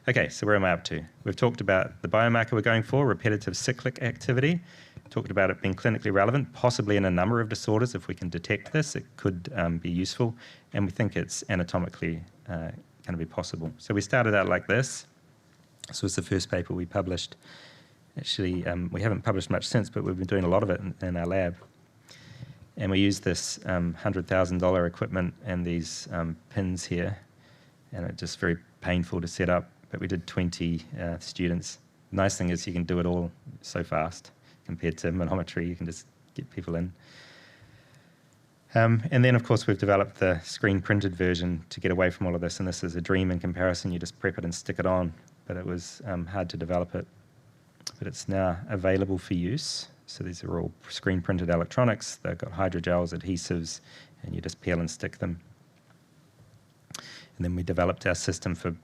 Okay, so where am I up to? We've talked about the biomarker we're going for, repetitive cyclic activity. Talked about it being clinically relevant, possibly in a number of disorders. If we can detect this, it could be useful. And we think it's anatomically going to be possible. So we started out like this. This was the first paper we published. Actually, we haven't published much since, but we've been doing a lot of it in our lab. And we used this $100,000 equipment and these pins here. And it's just very painful to set up. But we did 20 students. The nice thing is you can do it all so fast compared to manometry. You can just get people in. And then, of course, we've developed the screen-printed version to get away from all of this. And this is a dream in comparison. You just prep it and stick it on. But it was hard to develop it. But it's now available for use. So these are all screen-printed electronics. They've got hydrogels, adhesives, and you just peel and stick them. And then we developed our system for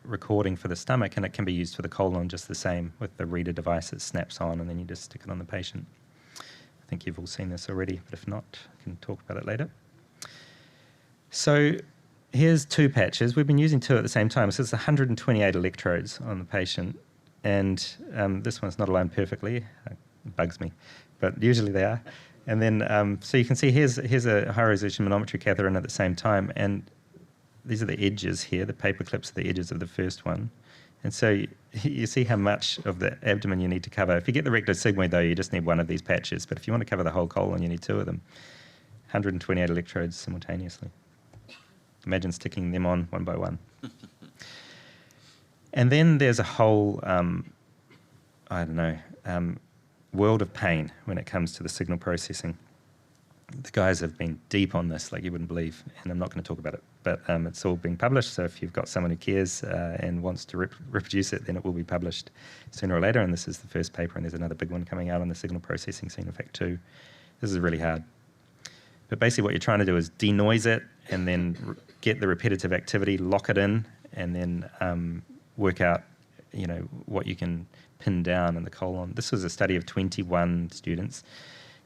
recording for the stomach, and it can be used for the colon just the same with the reader device. It snaps on, and then you just stick it on the patient. I think you've all seen this already, but if not, I can talk about it later. So here's 2 patches. We've been using 2 at the same time. So it's 128 electrodes on the patient, and this one's not aligned perfectly. It bugs me, but usually they are. And then, so you can see here's a high-resolution manometry catheter in at the same time, and these are the edges here. The paper clips are the edges of the first one. And so you see how much of the abdomen you need to cover. If you get the rectosigmoid, though, you just need 1 of these patches. But if you want to cover the whole colon, you need 2 of them. 128 electrodes simultaneously. Imagine sticking them on one by one. And then there's a whole, world of pain when it comes to the signal processing. The guys have been deep on this, like you wouldn't believe, and I'm not going to talk about it. But it's all being published, so if you've got someone who cares and wants to reproduce it, then it will be published sooner or later, and this is the first paper, and there's another big one coming out on the signal processing Xenofact 2. This is really hard. But basically what you're trying to do is denoise it and then get the repetitive activity, lock it in, and then work out what you can pin down in the colon. This was a study of 21 students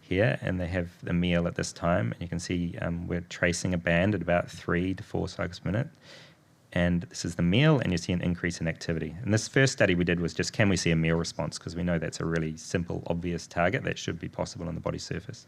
here, and they have the meal at this time, and you can see we're tracing a band at about 3 to 4 cycles per minute, and this is the meal, and you see an increase in activity. And this first study we did was just, can we see a meal response, because we know that's a really simple, obvious target that should be possible on the body surface.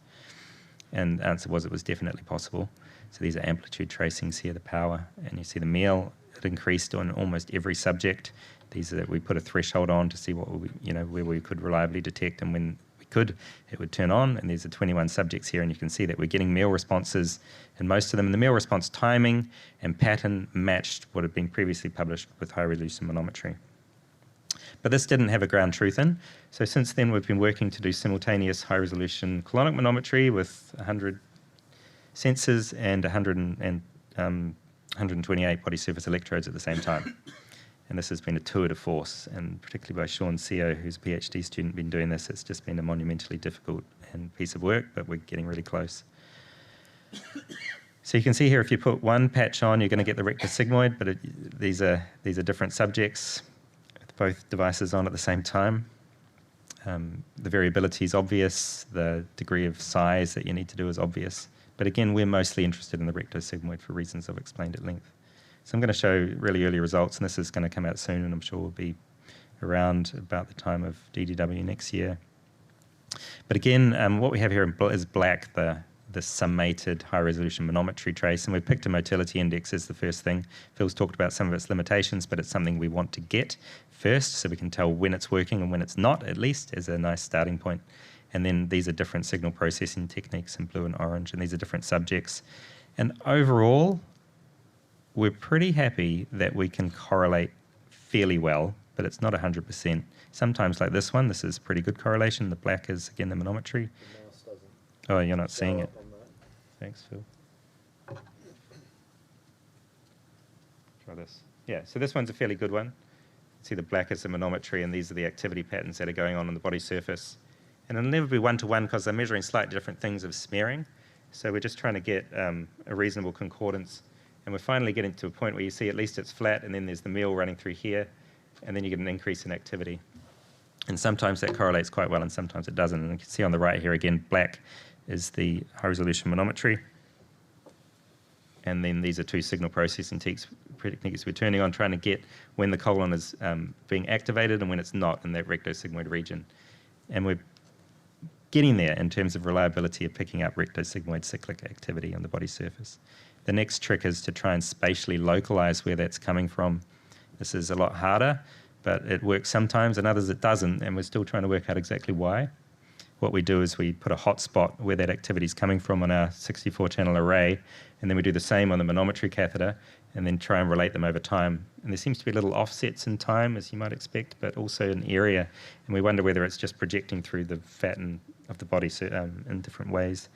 And the answer was it was definitely possible. So these are amplitude tracings here, the power, and you see the meal, it increased on almost every subject. These are, we put a threshold on to see what we, where we could reliably detect, and when could, it would turn on, and there's 21 subjects here, and you can see that we're getting meal responses in most of them, and the meal response timing and pattern matched what had been previously published with high-resolution manometry. But this didn't have a ground truth in, so since then we've been working to do simultaneous high-resolution colonic manometry with 100 sensors and 128 body surface electrodes at the same time. And this has been a tour de force, and particularly by Sean Seo, who's a PhD student, been doing this. It's just been a monumentally difficult piece of work, but we're getting really close. So you can see here, if you put 1 patch on, you're going to get the rectosigmoid, but these are different subjects with both devices on at the same time. The variability is obvious. The degree of size that you need to do is obvious. But again, we're mostly interested in the rectosigmoid for reasons I've explained at length. So I'm going to show really early results, and this is going to come out soon, and I'm sure will be around about the time of DDW next year. But again, what we have here is black, the summated high-resolution manometry trace, and we picked a motility index as the first thing. Phil's talked about some of its limitations, but it's something we want to get first, so we can tell when it's working and when it's not, at least, as a nice starting point. And then these are different signal processing techniques in blue and orange, and these are different subjects. And overall, we're pretty happy that we can correlate fairly well, but it's not 100%. Sometimes like this one, this is pretty good correlation. The black is, again, the manometry. The mouse doesn't. Oh, you're not seeing it. Thanks, Phil. Try this. Yeah, so this one's a fairly good one. See, the black is the manometry, and these are the activity patterns that are going on the body surface. And it'll never be one-to-one because they're measuring slightly different things of smearing. So we're just trying to get a reasonable concordance. And we're finally getting to a point where you see at least it's flat, and then there's the meal running through here, and then you get an increase in activity. And sometimes that correlates quite well, and sometimes it doesn't. And you can see on the right here again, black is the high-resolution manometry. And then these are two signal processing techniques we're turning on, trying to get when the colon is being activated and when it's not in that rectosigmoid region. And we're getting there in terms of reliability of picking up rectosigmoid cyclic activity on the body surface. The next trick is to try and spatially localize where that's coming from. This is a lot harder, but it works sometimes and others it doesn't, and we're still trying to work out exactly why. What we do is we put a hotspot where that activity is coming from on our 64-channel array, and then we do the same on the manometry catheter, and then try and relate them over time. And there seems to be little offsets in time, as you might expect, but also in area, and we wonder whether it's just projecting through the fat of the body in different ways.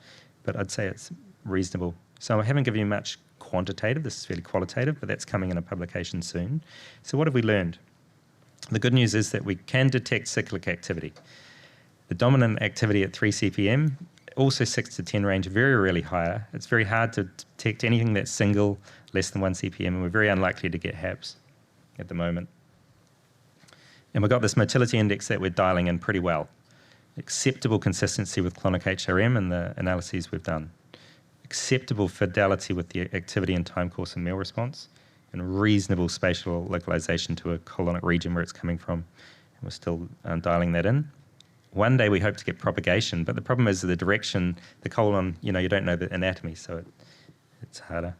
But I'd say it's reasonable. So I haven't given you much quantitative. This is fairly qualitative, but that's coming in a publication soon. So what have we learned? The good news is that we can detect cyclic activity. The dominant activity at 3 CPM, also 6 to 10 range, very rarely higher. It's very hard to detect anything that's single, less than 1 CPM, and we're very unlikely to get HAPs at the moment. And we've got this motility index that we're dialing in pretty well. Acceptable consistency with colonic HRM and the analyses we've done. Acceptable fidelity with the activity and time course and meal response, and reasonable spatial localization to a colonic region where it's coming from. And we're still dialing that in. One day we hope to get propagation, but the problem is the direction, the colon, you don't know the anatomy, so it's harder.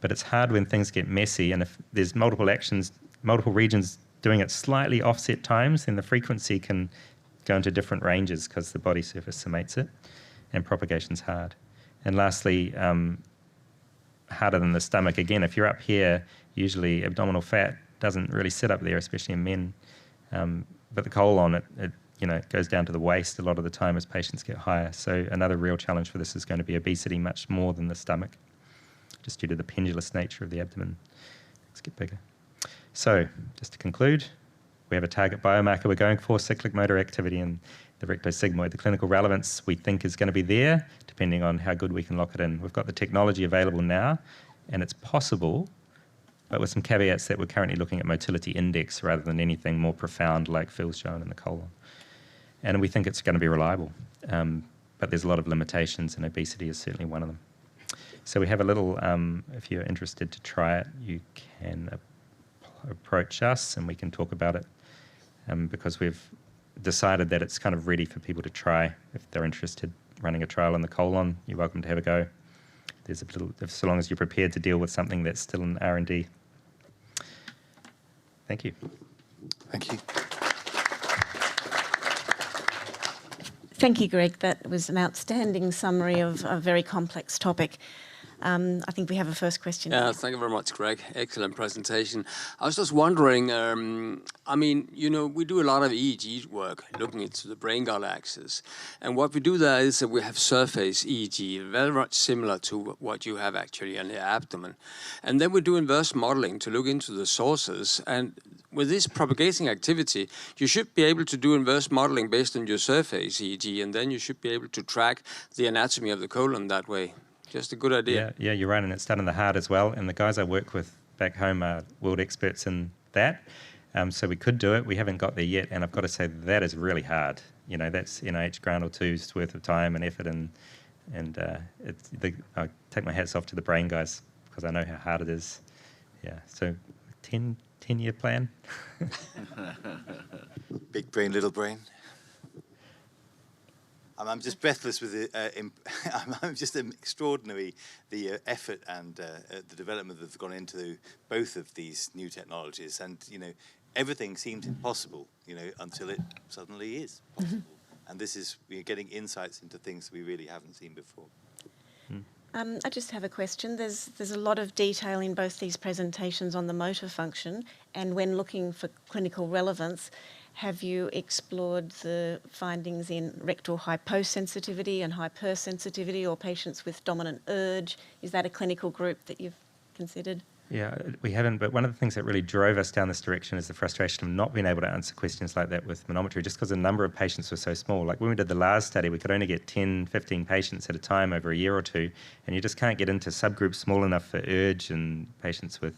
But it's hard when things get messy, and if there's multiple actions, multiple regions doing it slightly offset times, then the frequency can go into different ranges because the body surface summates it, and propagation's hard. And lastly, harder than the stomach. Again, if you're up here, usually abdominal fat doesn't really sit up there, especially in men. But the colon, it goes down to the waist a lot of the time as patients get higher. So another real challenge for this is going to be obesity much more than the stomach, just due to the pendulous nature of the abdomen. Let's get bigger. So just to conclude, we have a target biomarker we're going for, cyclic motor activity in the rectosigmoid. The clinical relevance we think is going to be there, depending on how good we can lock it in. We've got the technology available now, and it's possible, but with some caveats that we're currently looking at motility index rather than anything more profound like Phil's shown in the colon. And we think it's going to be reliable, but there's a lot of limitations, and obesity is certainly one of them. So we have a little, if you're interested to try it, you can approach us and we can talk about it, because we've decided that it's kind of ready for people to try. If they're interested running a trial in the colon, you're welcome to have a go. There's a little, so long as you're prepared to deal with something that's still in R&D. Thank you. Thank you. Thank you, Greg. That was an outstanding summary of a very complex topic. I think we have a first question. Yeah, thank you very much, Greg. Excellent presentation. I was just wondering, we do a lot of EEG work, looking into the brain-gut axis. And what we do there is that we have surface EEG, very much similar to what you have actually on the abdomen. And then we do inverse modeling to look into the sources. And with this propagating activity, you should be able to do inverse modeling based on your surface EEG, and then you should be able to track the anatomy of the colon that way. Just a good idea. Yeah, you're right, and it's done in the heart as well. And the guys I work with back home are world experts in that. So we could do it. We haven't got there yet, and I've got to say that is really hard. That's NIH grant or two's worth of time and effort, and I take my hats off to the brain guys because I know how hard it is. Yeah, so 10-year plan. Big brain, little brain. I'm just breathless with it. I'm just extraordinary, the effort and the development that's gone into both of these new technologies. And, everything seems impossible, until it suddenly is possible. And this is, we're getting insights into things we really haven't seen before. I just have a question. There's a lot of detail in both these presentations on the motor function, and when looking for clinical relevance, have you explored the findings in rectal hyposensitivity and hypersensitivity, or patients with dominant urge? Is that a clinical group that you've considered? Yeah, we haven't, but one of the things that really drove us down this direction is the frustration of not being able to answer questions like that with manometry, just because the number of patients was so small. Like when we did the last study, we could only get 10, 15 patients at a time over a year or two, and you just can't get into subgroups small enough for urge and patients with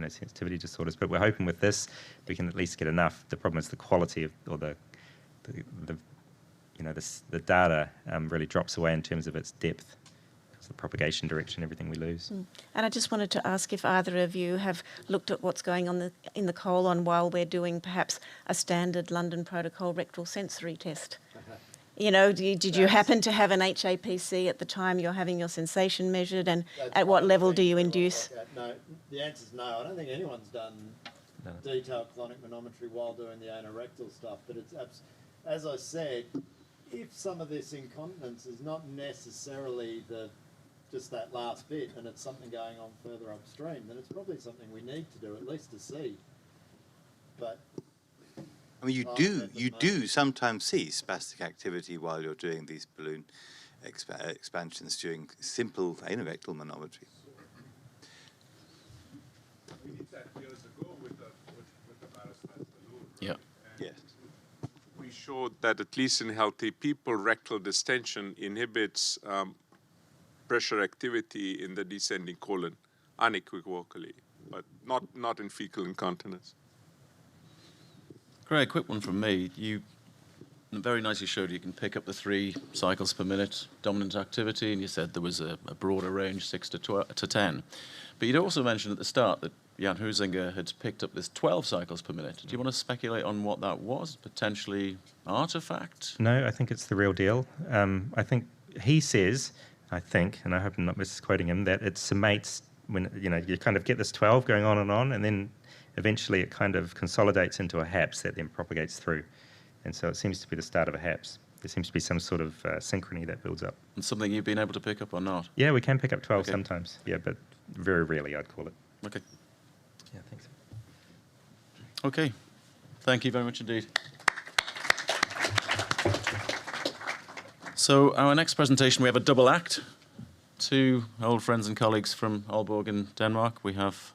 sensitivity disorders. But we're hoping with this, we can at least get enough. The problem is the quality of, or the data really drops away in terms of its depth. It's the propagation direction, everything we lose. And I just wanted to ask if either of you have looked at what's going on in the colon while we're doing perhaps a standard London protocol rectal sensory test. You know, did you happen to have an HAPC at the time you're having your sensation measured, and at what level do you induce? No, the answer is no. I don't think anyone's done detailed colonic manometry while doing the anorectal stuff, but it's, as I said, if some of this incontinence is not necessarily just that last bit and it's something going on further upstream, then it's probably something we need to do, at least to see. But I mean, you do sometimes see spastic activity while you're doing these balloon expansions during simple anorectal manometry. We did that years ago with the Desprez balloon. Yeah. Yes. We showed that at least in healthy people, rectal distension inhibits pressure activity in the descending colon unequivocally, but not in fecal incontinence. Greg, quick one from me. You very nicely showed you can pick up the 3 cycles per minute dominant activity, and you said there was a broader range, 6 to 10. But you'd also mentioned at the start that Jan Huizinga had picked up this 12 cycles per minute. Do you want to speculate on what that was? Potentially artifact? No, I think it's the real deal. I think he says, and I hope I'm not misquoting him, that it summates when, you know, you kind of get this 12 going on, and then eventually it kind of consolidates into a HAPS that then propagates through. And so it seems to be the start of a HAPS. There seems to be some sort of synchrony that builds up. And something you've been able to pick up or not? Yeah, we can pick up 12 sometimes. Yeah, but very rarely, I'd call it. Okay. Yeah, thanks. Okay. Thank you very much indeed. So our next presentation, we have a double act. 2 old friends and colleagues from Aalborg in Denmark. We have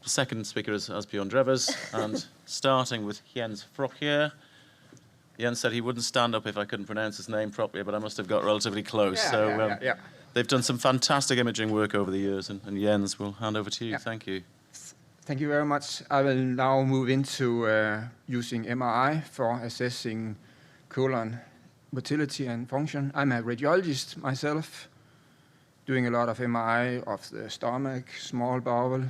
the second speaker is Asbjørn Drewes, and starting with Jens Frokjaer. Jens said he wouldn't stand up if I couldn't pronounce his name properly, but I must have got relatively close. They've done some fantastic imaging work over the years, and Jens, we'll hand over to you. Thank you. Thank you very much. I will now move into using MRI for assessing colon motility and function. I'm a radiologist myself, doing a lot of MRI of the stomach, small bowel,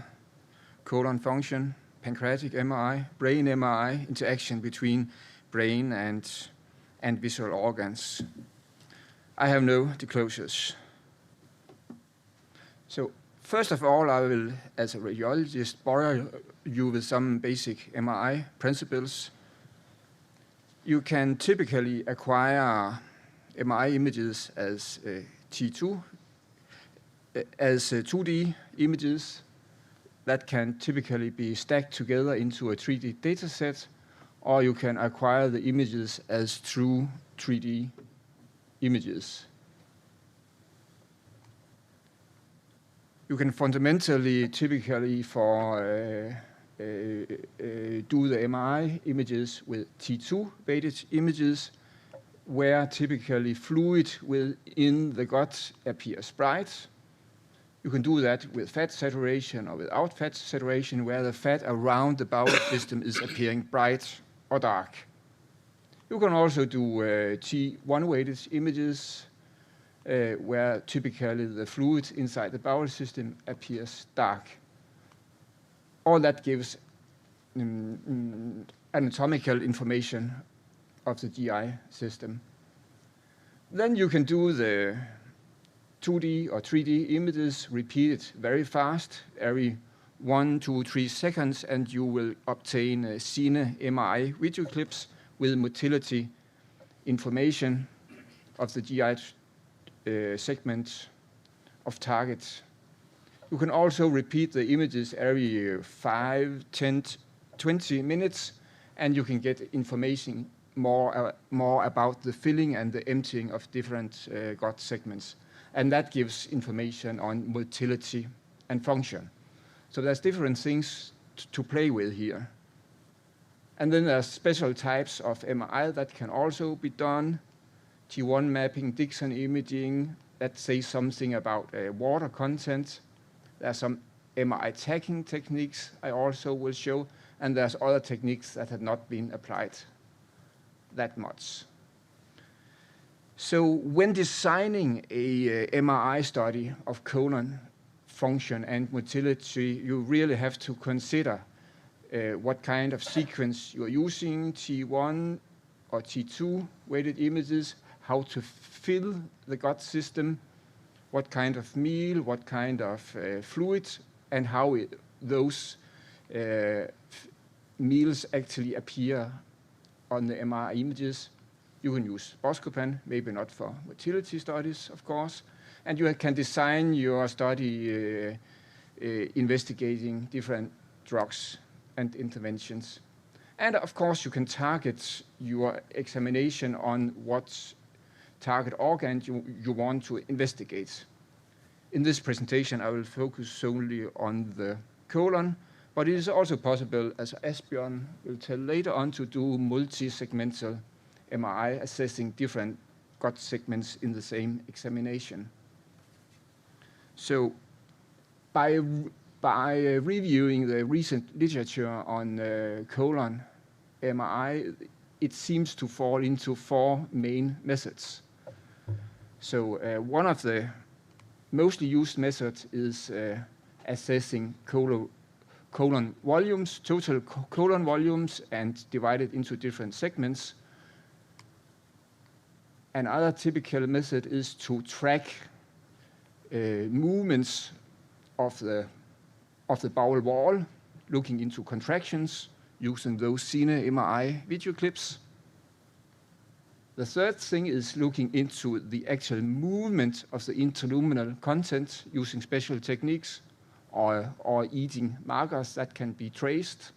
colon function, pancreatic MRI, brain MRI, interaction between brain and visual organs. I have no disclosures. So first of all, I will, as a radiologist, bore you with some basic MRI principles. You can typically acquire MRI images as T2, as 2D images that can typically be stacked together into a 3D dataset, or you can acquire the images as true 3D images. You can fundamentally, typically, do the MRI images with T2 weighted images, where typically fluid within the gut appears bright. You can do that with fat saturation or without fat saturation, where the fat around the bowel system is appearing bright or dark. You can also do T1 weighted images, where typically the fluid inside the bowel system appears dark. All that gives anatomical information of the GI system. Then you can do the 2D or 3D images repeated very fast, every 1, 2, 3 seconds, and you will obtain Cine MRI video clips with motility information of the GI segment of target. You can also repeat the images every 5, 10, 20 minutes, and you can get information more about the filling and the emptying of different gut segments. And that gives information on motility and function. So there's different things to play with here. And then there's special types of MRI that can also be done. T1 mapping, Dixon imaging, that says something about water content. There's some MRI tagging techniques I also will show, and there's other techniques that have not been applied that much. So when designing a MRI study of colon function and motility, you really have to consider what kind of sequence you're using, T1 or T2 weighted images, how to fill the gut system, what kind of meal, what kind of fluid, and how those meals actually appear on the MRI images. You can use Buscopan, maybe not for motility studies, of course, and you can design your study investigating different drugs and interventions. And of course, you can target your examination on what target organ you want to investigate. In this presentation, I will focus solely on the colon, but it is also possible, as Asbjørn will tell later on, to do multi-segmental MRI assessing different gut segments in the same examination. So by reviewing the recent literature on colon MRI, it seems to fall into 4 main methods. So one of the mostly used methods is assessing colon volumes, total colon volumes, and divided into different segments. Another typical method is to track movements of the bowel wall, looking into contractions, using those Cine MRI video clips. The third thing is looking into the actual movement of the interluminal content using special techniques or eating markers that can be traced.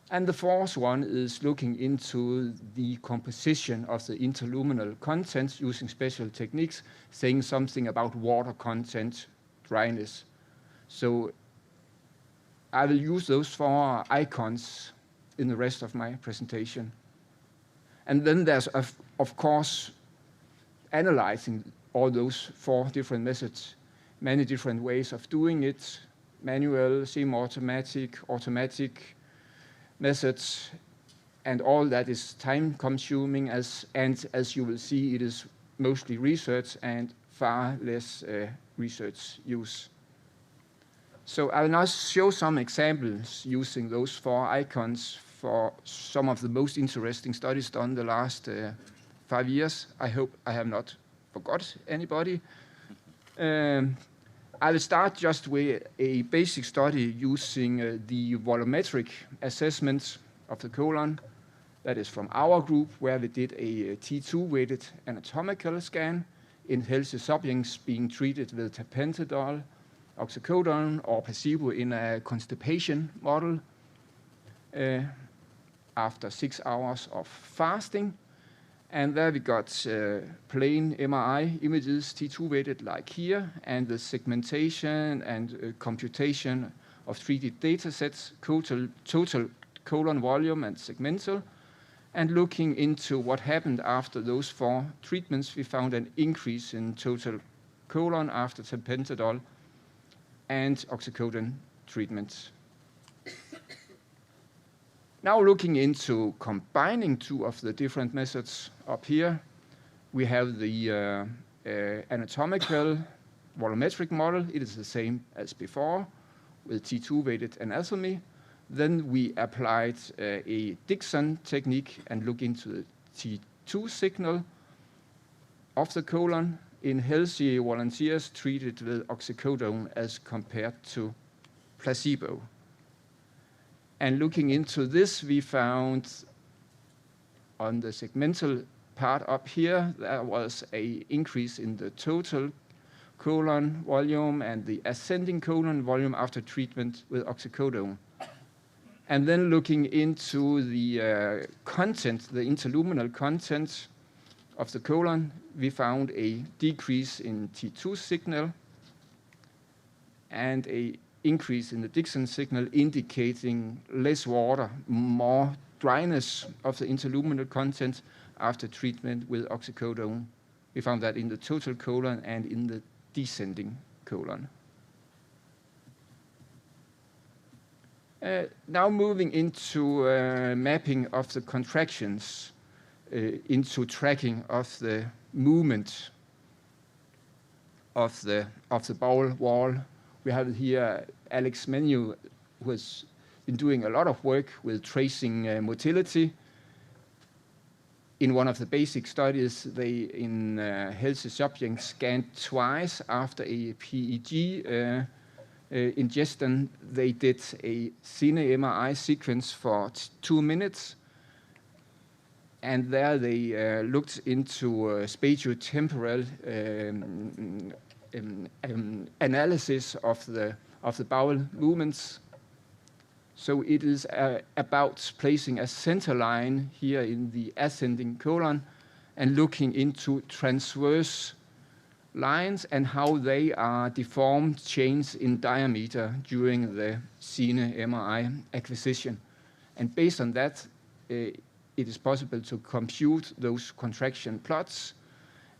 And the fourth one is looking into the composition of the interluminal content using special techniques, saying something about water content, dryness. So I will use those 4 icons in the rest of my presentation. And then there's, of course, analyzing all those 4 different methods, many different ways of doing it, manual, semi-automatic, automatic methods, and all that is time-consuming, and as you will see, it is mostly research and far less research use. So I will now show some examples using those 4 icons for some of the most interesting studies done the last 5 years. I hope I have not forgot anybody. I will start just with a basic study using the volumetric assessment of the colon. That is from our group, where we did a T2-weighted anatomical scan in healthy subjects being treated with tapentadol, oxycodone, or placebo in a constipation model after 6 hours of fasting. And there we got plain MRI images, T2-weighted like here, and the segmentation and computation of 3D data sets, total colon volume and segmental. And looking into what happened after those 4 treatments, we found an increase in total colon after tapentadol and oxycodone treatments. Now looking into combining 2 of the different methods up here, we have the anatomical volumetric model. It is the same as before with T2-weighted anatomy. Then we applied a Dixon technique and look into the T2 signal of the colon in healthy volunteers treated with oxycodone as compared to placebo. And looking into this, we found on the segmental part up here, there was an increase in the total colon volume and the ascending colon volume after treatment with oxycodone. And then looking into the content, the interluminal content of the colon, we found a decrease in T2 signal and a increase in the Dixon signal, indicating less water, more dryness of the interluminal content after treatment with oxycodone. We found that in the total colon and in the descending colon. Now moving into mapping of the contractions. into tracking of the movement of the bowel wall. We have here Alex Menu, who has been doing a lot of work with tracing motility. In one of the basic studies, they in healthy subjects scanned twice after a PEG ingestion. They did a cine MRI sequence for 2 minutes, and there they looked into spatiotemporal analysis of the bowel movements. So it is about placing a center line here in the ascending colon and looking into transverse lines and how they are deformed, changed in diameter during the cine MRI acquisition. And based on that, it is possible to compute those contraction plots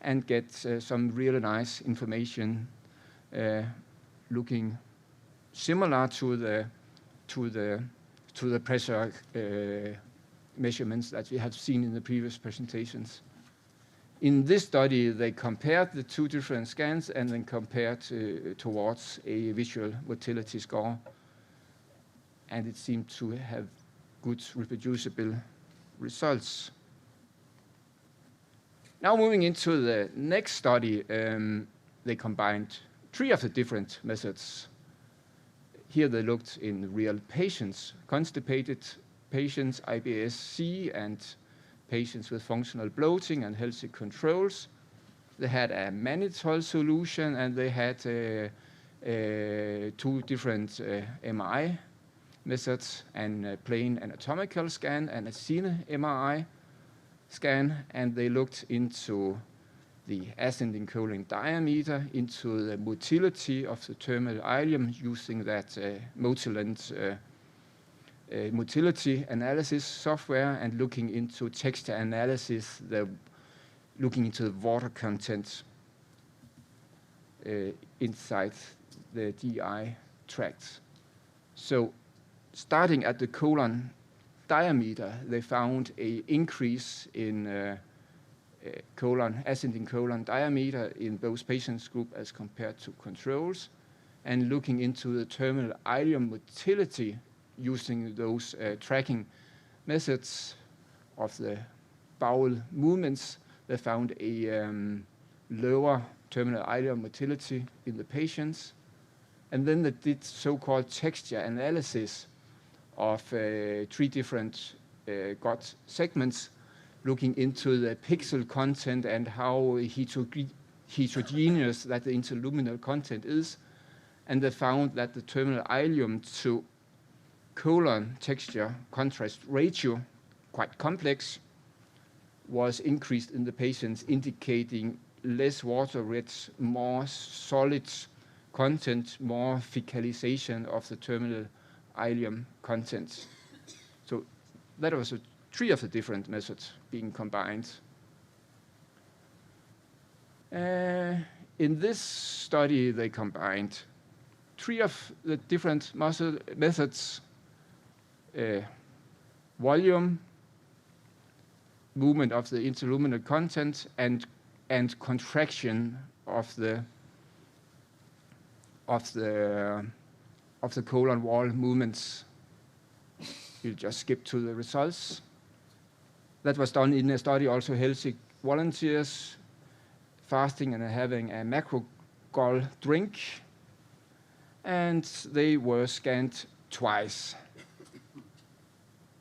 and get some really nice information looking similar to the pressure measurements that we have seen in the previous presentations. In this study, they compared the two different scans and then compared towards a visual motility score, and it seemed to have good reproducible results. Now moving into the next study, they combined 3 of the different methods. Here they looked in real patients, constipated patients, IBS-C, and patients with functional bloating and healthy controls. They had a mannitol solution, and they had 2 different MRI methods, and a plain anatomical scan and a cine MRI scan, and they looked into the ascending colon diameter, into the motility of the terminal ileum using that Motilent motility analysis software, and looking into texture analysis, looking into the water content inside the GI tract. So starting at the colon diameter, they found an increase in ascending colon diameter in those patients group as compared to controls, and looking into the terminal ileum motility using those tracking methods of the bowel movements, they found a lower terminal ileum motility in the patients. And then they did so-called texture analysis of 3 different gut segments, looking into the pixel content and how heterogeneous that the interluminal content is. And they found that the terminal ileum to colon texture contrast ratio, quite complex, was increased in the patients, indicating less water-rich, more solid content, more fecalization of the terminal ileum content. So that was 3 of the different methods being combined. In this study, they combined 3 of the different methods: volume, movement of the interluminal content, and contraction of the colon wall movements. We'll just skip to the results. That was done in a study, also healthy volunteers, fasting and having a macro-gall drink, and they were scanned twice.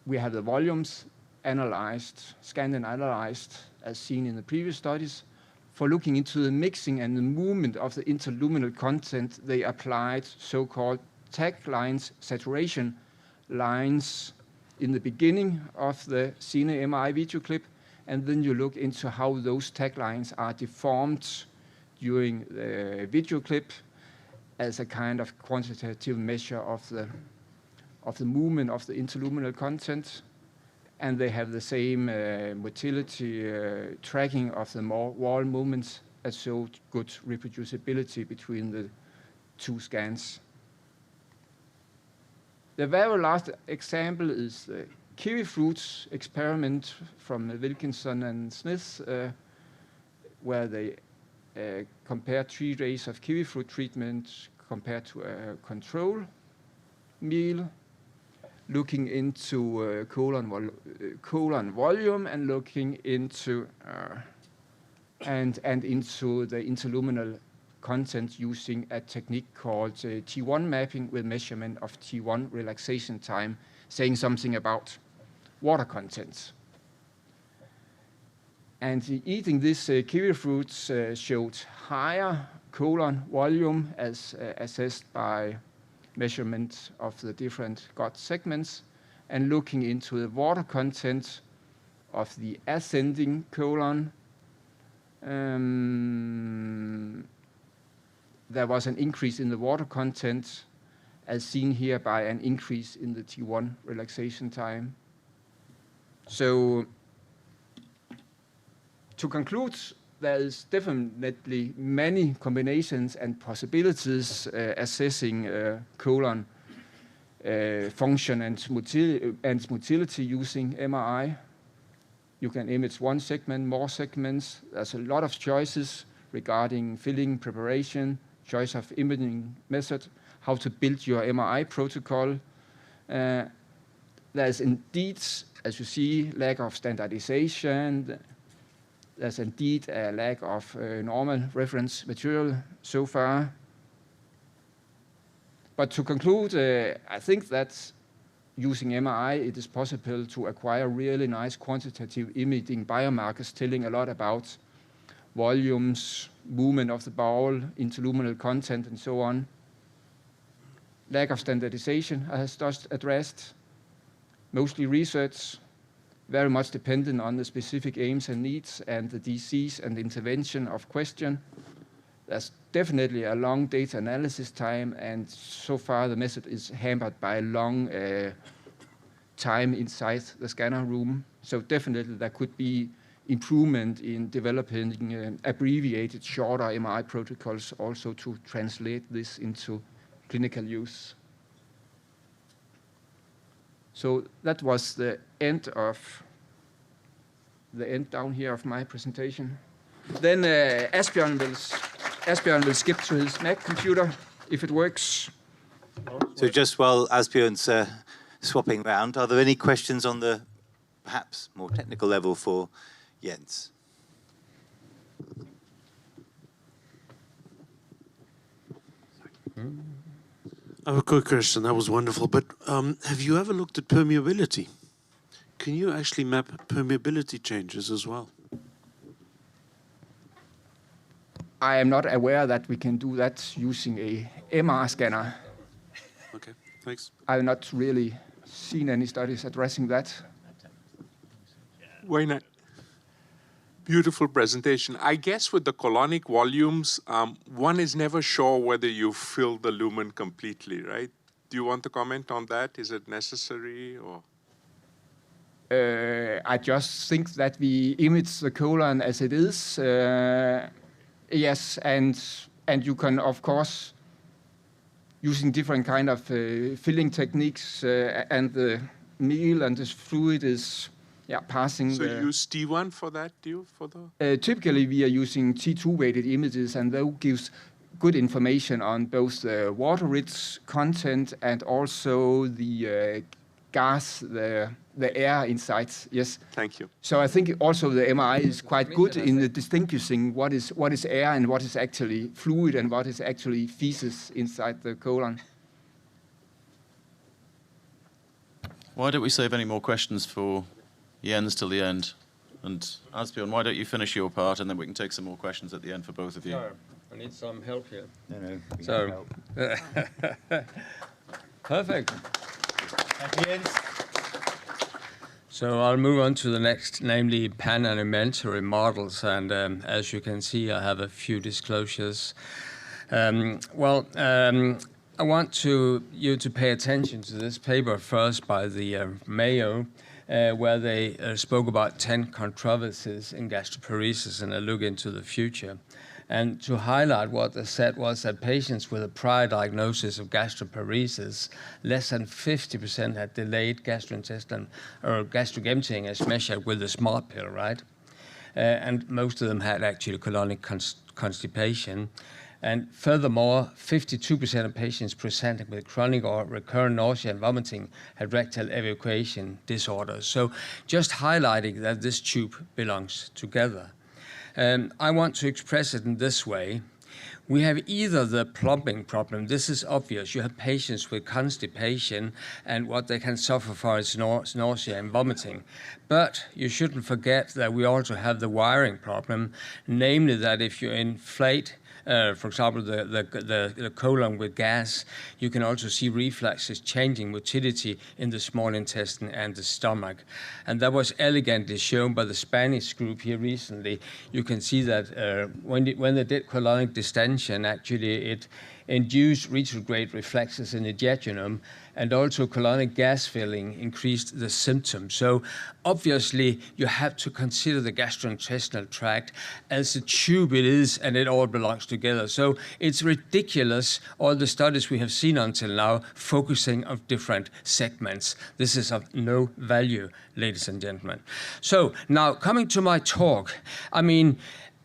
We had the volumes analyzed, scanned and analyzed, as seen in the previous studies. For looking into the mixing and the movement of the interluminal content, they applied so-called tag lines, saturation lines, in the beginning of the cine MRI video clip, and then you look into how those tag lines are deformed during the video clip as a kind of quantitative measure of the movement of the interluminal content. And they have the same motility tracking of the wall movements, as showed good reproducibility between the 2 scans. The very last example is the kiwi fruits experiment from Wilkinson and Smith, where they compared 3 days of kiwi fruit treatment compared to a control meal, looking into colon volume and looking into and into the interluminal content using a technique called T1 mapping with measurement of T1 relaxation time, saying something about water content. And eating this kiwi fruits showed higher colon volume as assessed by measurement of the different gut segments, and looking into the water content of the ascending colon, there was an increase in the water content as seen here by an increase in the T1 relaxation time. So to conclude, there is definitely many combinations and possibilities assessing colon function and motility using MRI. You can image one segment, more segments. There's a lot of choices regarding filling, preparation, choice of imaging method, how to build your MRI protocol. There's indeed, as you see, lack of standardization. There's indeed a lack of normal reference material so far. But to conclude, I think that using MRI, it is possible to acquire really nice quantitative imaging biomarkers telling a lot about volumes, movement of the bowel, interluminal content, and so on. Lack of standardization, I have just addressed. Mostly research, very much dependent on the specific aims and needs and the disease and intervention of question. There's definitely a long data analysis time, and so far the method is hampered by long time inside the scanner room. So definitely there could be improvement in developing abbreviated, shorter MRI protocols also to translate this into clinical use. So that was the end down here of my presentation. Then Asbjørn will skip to his Mac computer if it works. So just while Asbjørn's swapping around, are there any questions on the perhaps more technical level for Jens? I have a quick question. That was wonderful. But have you ever looked at permeability? Can you actually map permeability changes as well? I am not aware that we can do that using a MR scanner. Okay, thanks. I have not really seen any studies addressing that. Why not? Beautiful presentation. I guess with the colonic volumes, one is never sure whether you fill the lumen completely, right? Do you want to comment on that? Is it necessary or? I just think that we image the colon as it is. Yes, and you can, of course, using different kind of filling techniques, and the meal and this fluid is passing. So you use T1 for that, do you? For the typically we are using T2 weighted images, and that gives good information on both the water-rich content and also the gas, the air inside. Yes. Thank you. So I think also the MRI is quite good in the distinguishing what is air and what is actually fluid and what is actually feces inside the colon. Why don't we save any more questions for Jens till the end? And Asbjørn, why don't you finish your part, and then we can take some more questions at the end for both of you. Sure. I need some help here. No, So, perfect. Thank you, Jens. So I'll move on to the next, namely pan-intestinal models. And as you can see, I have a few disclosures. I want you to pay attention to this paper first by the Mayo, where they spoke about 10 controversies in gastroparesis and a look into the future. And to highlight what they said was that patients with a prior diagnosis of gastroparesis, less than 50% had delayed gastrointestinal or gastric emptying as measured with the SMART pill, right? And most of them had actually colonic constipation. And furthermore, 52% of patients presenting with chronic or recurrent nausea and vomiting had rectal evacuation disorders. So just highlighting that this tube belongs together. I want to express it in this way. We have either the plumbing problem, this is obvious, you have patients with constipation and what they can suffer for is nausea and vomiting. But you shouldn't forget that we also have the wiring problem, namely that if you inflate for example, the colon with gas, you can also see reflexes changing motility in the small intestine and the stomach. And that was elegantly shown by the Spanish group here recently. You can see that when they did colonic distension, actually it induced retrograde reflexes in the jejunum, and also colonic gas filling increased the symptoms. So obviously you have to consider the gastrointestinal tract as a tube it is, and it all belongs together. So it's ridiculous, all the studies we have seen until now, focusing on different segments. This is of no value, ladies and gentlemen. So now coming to my talk, I mean,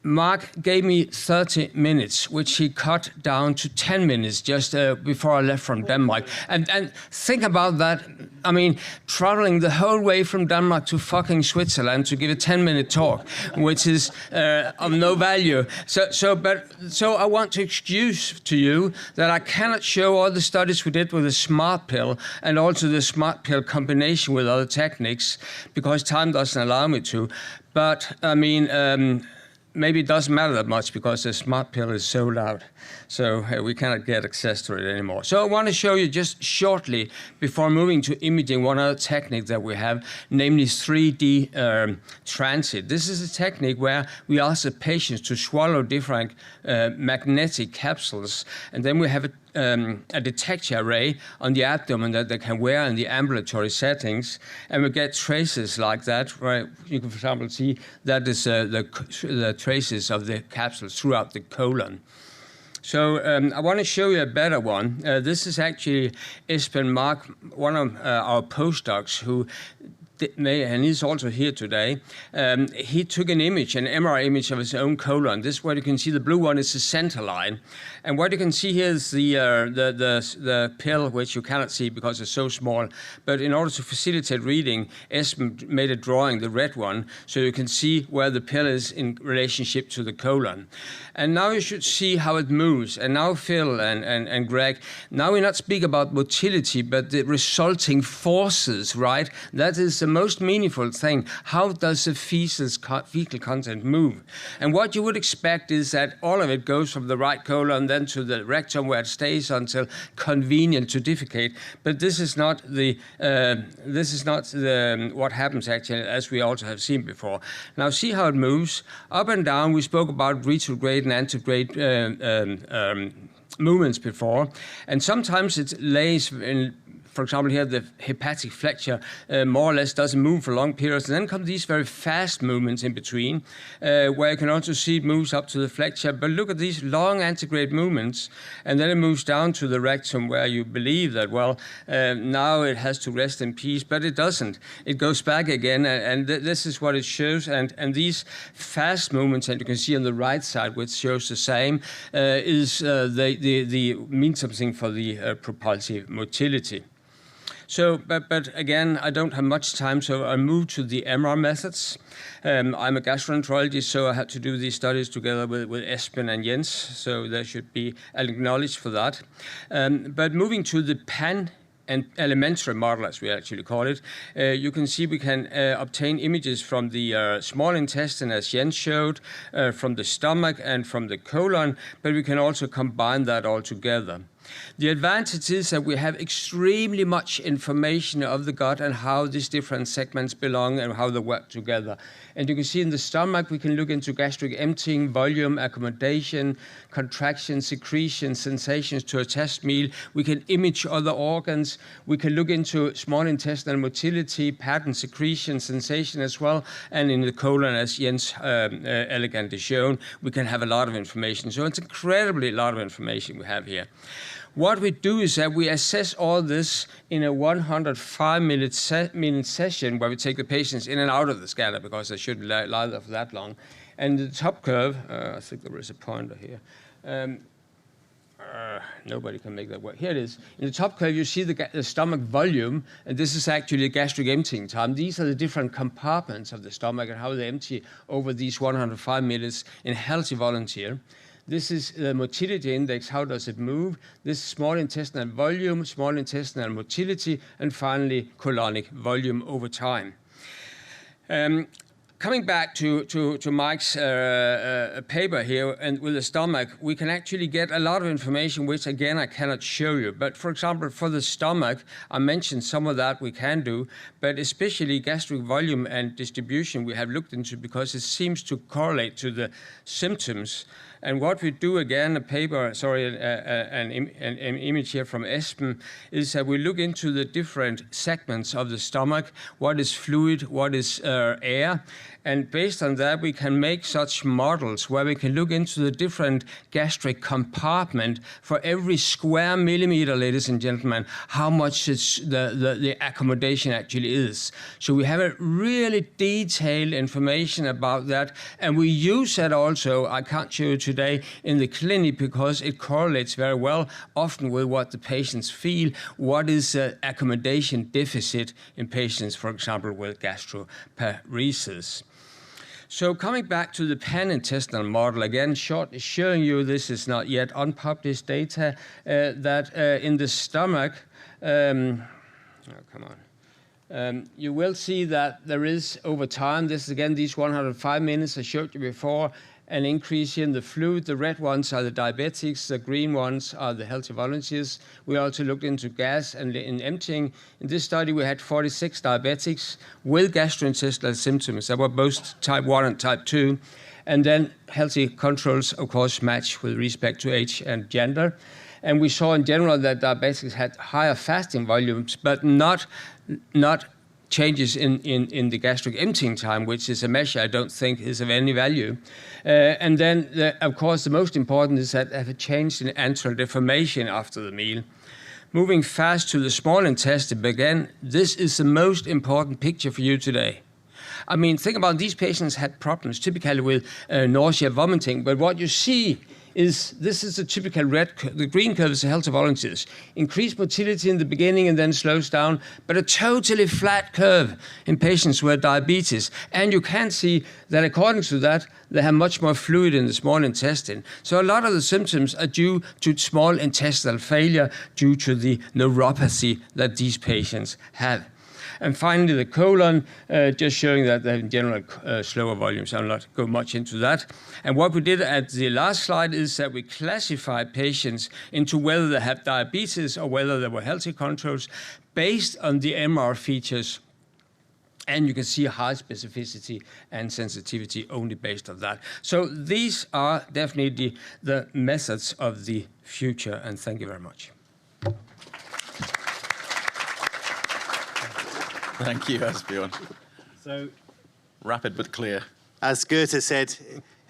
Mark gave me 30 minutes, which he cut down to 10 minutes just before I left from Denmark. And think about that. I mean, traveling the whole way from Denmark to fucking Switzerland to give a 10-minute talk, which is of no value. So I want to excuse to you that I cannot show all the studies we did with the SMART pill and also the SMART pill combination with other techniques, because time doesn't allow me to. But I mean, maybe it doesn't matter that much because the SMART pill is sold out, so we cannot get access to it anymore. So I want to show you just shortly, before moving to imaging, one other technique that we have, namely 3D transit. This is a technique where we ask the patients to swallow different magnetic capsules, and then we have a detection array on the abdomen that they can wear in the ambulatory settings, and we get traces like that, where you can, for example, see that is the traces of the capsules throughout the colon. So I want to show you a better one. This is actually Esben Mark, one of our postdocs who and he's also here today. He took an image, an MRI image of his own colon. This is what you can see. The blue one is the center line. And what you can see here is the pill, which you cannot see because it's so small. But in order to facilitate reading, Esben made a drawing, the red one, so you can see where the pill is in relationship to the colon. And now you should see how it moves. And now Phil and Greg, now we not speak about motility, but the resulting forces, right? That is the most meaningful thing. How does the fecal content move? And what you would expect is that all of it goes from the right colon then to the rectum, where it stays until convenient to defecate. But this is not what happens actually, as we also have seen before. Now see how it moves up and down. We spoke about retrograde and antegrade movements before, and sometimes it lays in. For example, here the hepatic flexure more or less doesn't move for long periods. And then come these very fast movements in between, where you can also see it moves up to the flexure. But look at these long antegrade movements, and then it moves down to the rectum, where you believe that, well, now it has to rest in peace, but it doesn't. It goes back again, and this is what it shows. And these fast movements, and you can see on the right side, which shows the same, the mean something for the propulsive motility. So, but again, I don't have much time, so I'll move to the MR methods. I'm a gastroenterologist, so I had to do these studies together with Esben and Jens, so they should be acknowledged for that. But moving to the Pan-intestinal model, as we actually call it, you can see we can obtain images from the small intestine, as Jens showed, from the stomach and from the colon, but we can also combine that all together. The advantage is that we have extremely much information of the gut and how these different segments belong and how they work together. And you can see in the stomach, we can look into gastric emptying, volume, accommodation, contraction, secretion, sensations to a test meal. We can image other organs. We can look into small intestinal motility, pattern, secretion, sensation as well. And in the colon, as Jens elegantly shown, we can have a lot of information. So it's incredibly a lot of information we have here. What we do is that we assess all this in a 105-minute session where we take the patients in and out of the scanner because they shouldn't lie there for that long. And the top curve, I think there is a pointer here. Nobody can make that work. Here it is. In the top curve, you see the stomach volume, and this is actually gastric emptying time. These are the different compartments of the stomach and how they empty over these 105 minutes in healthy volunteer. This is the motility index, how does it move? This is small intestinal volume, small intestinal motility, and finally colonic volume over time. Coming back to Mike's paper here, and with the stomach, we can actually get a lot of information, which again, I cannot show you. But for example, for the stomach, I mentioned some of that we can do, but especially gastric volume and distribution we have looked into because it seems to correlate to the symptoms. And what we do again, an image here from Esben, is that we look into the different segments of the stomach, what is fluid, what is air, and based on that we can make such models where we can look into the different gastric compartment for every square millimeter, ladies and gentlemen, how much the accommodation actually is. So we have a really detailed information about that, and we use that also, I can't show you today, in the clinic because it correlates very well, often with what the patients feel, what is the accommodation deficit in patients, for example, with gastroparesis. So coming back to the pan-intestinal model, again, shortly showing you, this is not yet unpublished data, that in the stomach, you will see that there is, over time, this is again these 105 minutes I showed you before, an increase in the fluid. The red ones are the diabetics, the green ones are the healthy volunteers. We also looked into gas and in emptying. In this study, we had 46 diabetics with gastrointestinal symptoms that were both type 1 and type 2. And then healthy controls, of course, match with respect to age and gender. And we saw in general that diabetics had higher fasting volumes, but not changes in the gastric emptying time, which is a measure I don't think is of any value. And then, of course, the most important is that they have a change in antral deformation after the meal. Moving fast to the small intestine, again, this is the most important picture for you today. I mean, think about these patients had problems typically with nausea, vomiting, but what you see is this is a typical red curve. The green curve is the healthy volunteers. Increased motility in the beginning and then slows down, but a totally flat curve in patients with diabetes. And you can see that according to that, they have much more fluid in the small intestine. So a lot of the symptoms are due to small intestinal failure due to the neuropathy that these patients have. And finally, the colon, just showing that they have in general slower volumes. I'll not go much into that. And what we did at the last slide is that we classified patients into whether they have diabetes or whether they were healthy controls based on the MR features. And you can see high specificity and sensitivity only based on that. So these are definitely the methods of the future. And thank you very much. Thank you, Asbjørn. So rapid but clear. As Goethe said,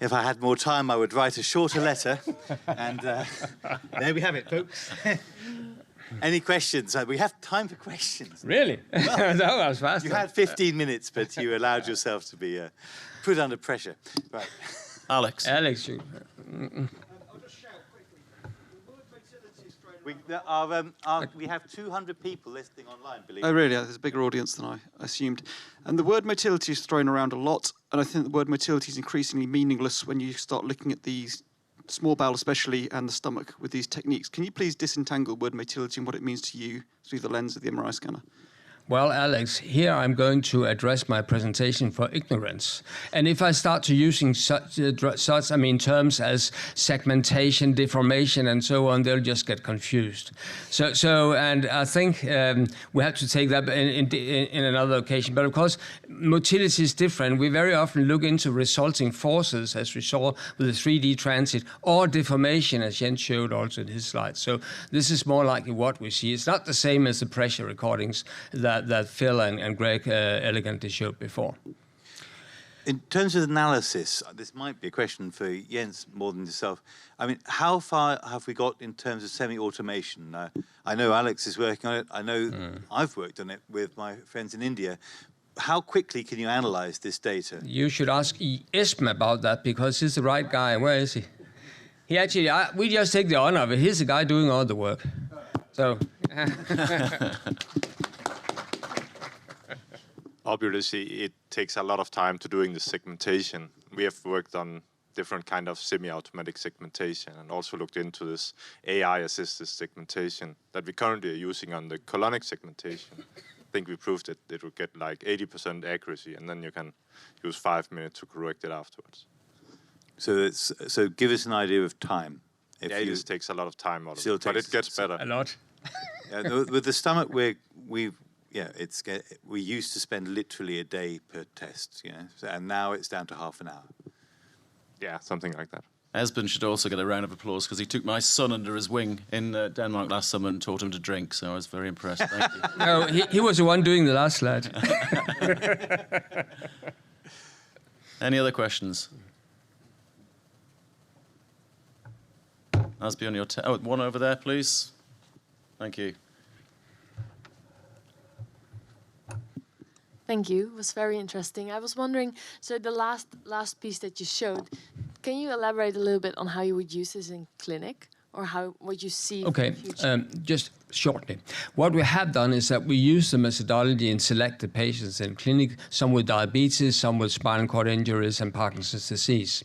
if I had more time, I would write a shorter letter. And there we have it, folks. Any questions? We have time for questions. Really? Well, that was fast. You had 15 minutes, but you allowed yourself to be put under pressure. Right. Alex. Alex, you... We have 200 people listening online, believe Oh, really? There's a bigger audience than I assumed. And the word motility is thrown around a lot, and I think the word motility is increasingly meaningless when you start looking at these small bowel especially and the stomach with these techniques. Can you please disentangle word motility and what it means to you through the lens of the MRI scanner? well, Alex, here I'm going to address my presentation for ignorance. And if I start to using such terms as segmentation, deformation, and so on, they'll just get confused. And I think we have to take that in another occasion. But of course, motility is different. We very often look into resulting forces, as we saw with the 3D transit, or deformation, as Jens showed also in his slides. So this is more likely what we see. It's not the same as the pressure recordings that Phil and Greg elegantly showed before. In terms of analysis, this might be a question for Jens more than yourself. I mean, how far have we got in terms of semi-automation? I know Alex is working on it. I know I've worked on it with my friends in India. How quickly can you analyze this data? You should ask Esben about that, because he's the right guy. Where is he? He actually, we just take the honor of it. He's the guy doing all the work. So. Obviously, it takes a lot of time to doing the segmentation. We have worked on different kind of semi-automatic segmentation and also looked into this AI-assisted segmentation that we currently are using on the colonic segmentation. I think we proved that it would get like 80% accuracy, and then you can use 5 minutes to correct it afterwards. So give us an idea of time. Yeah, it just takes a lot of time, but it gets better. A lot. With the stomach, we used to spend literally a day per test, and now it's down to half an hour. Yeah, something like that. Asbjørn should also get a round of applause, because he took my son under his wing in Denmark last summer and taught him to drink, so I was very impressed. Thank you. No, he was the one doing the last slide. Any other questions? Asbjørn, one over there, please. Thank you. Thank you. It was very interesting. I was wondering, so the last piece that you showed, can you elaborate a little bit on how you would use this in clinic, or what you see in the future? Just shortly. What we have done is that we use the methodology and select the patients in clinic, some with diabetes, some with spinal cord injuries and Parkinson's disease.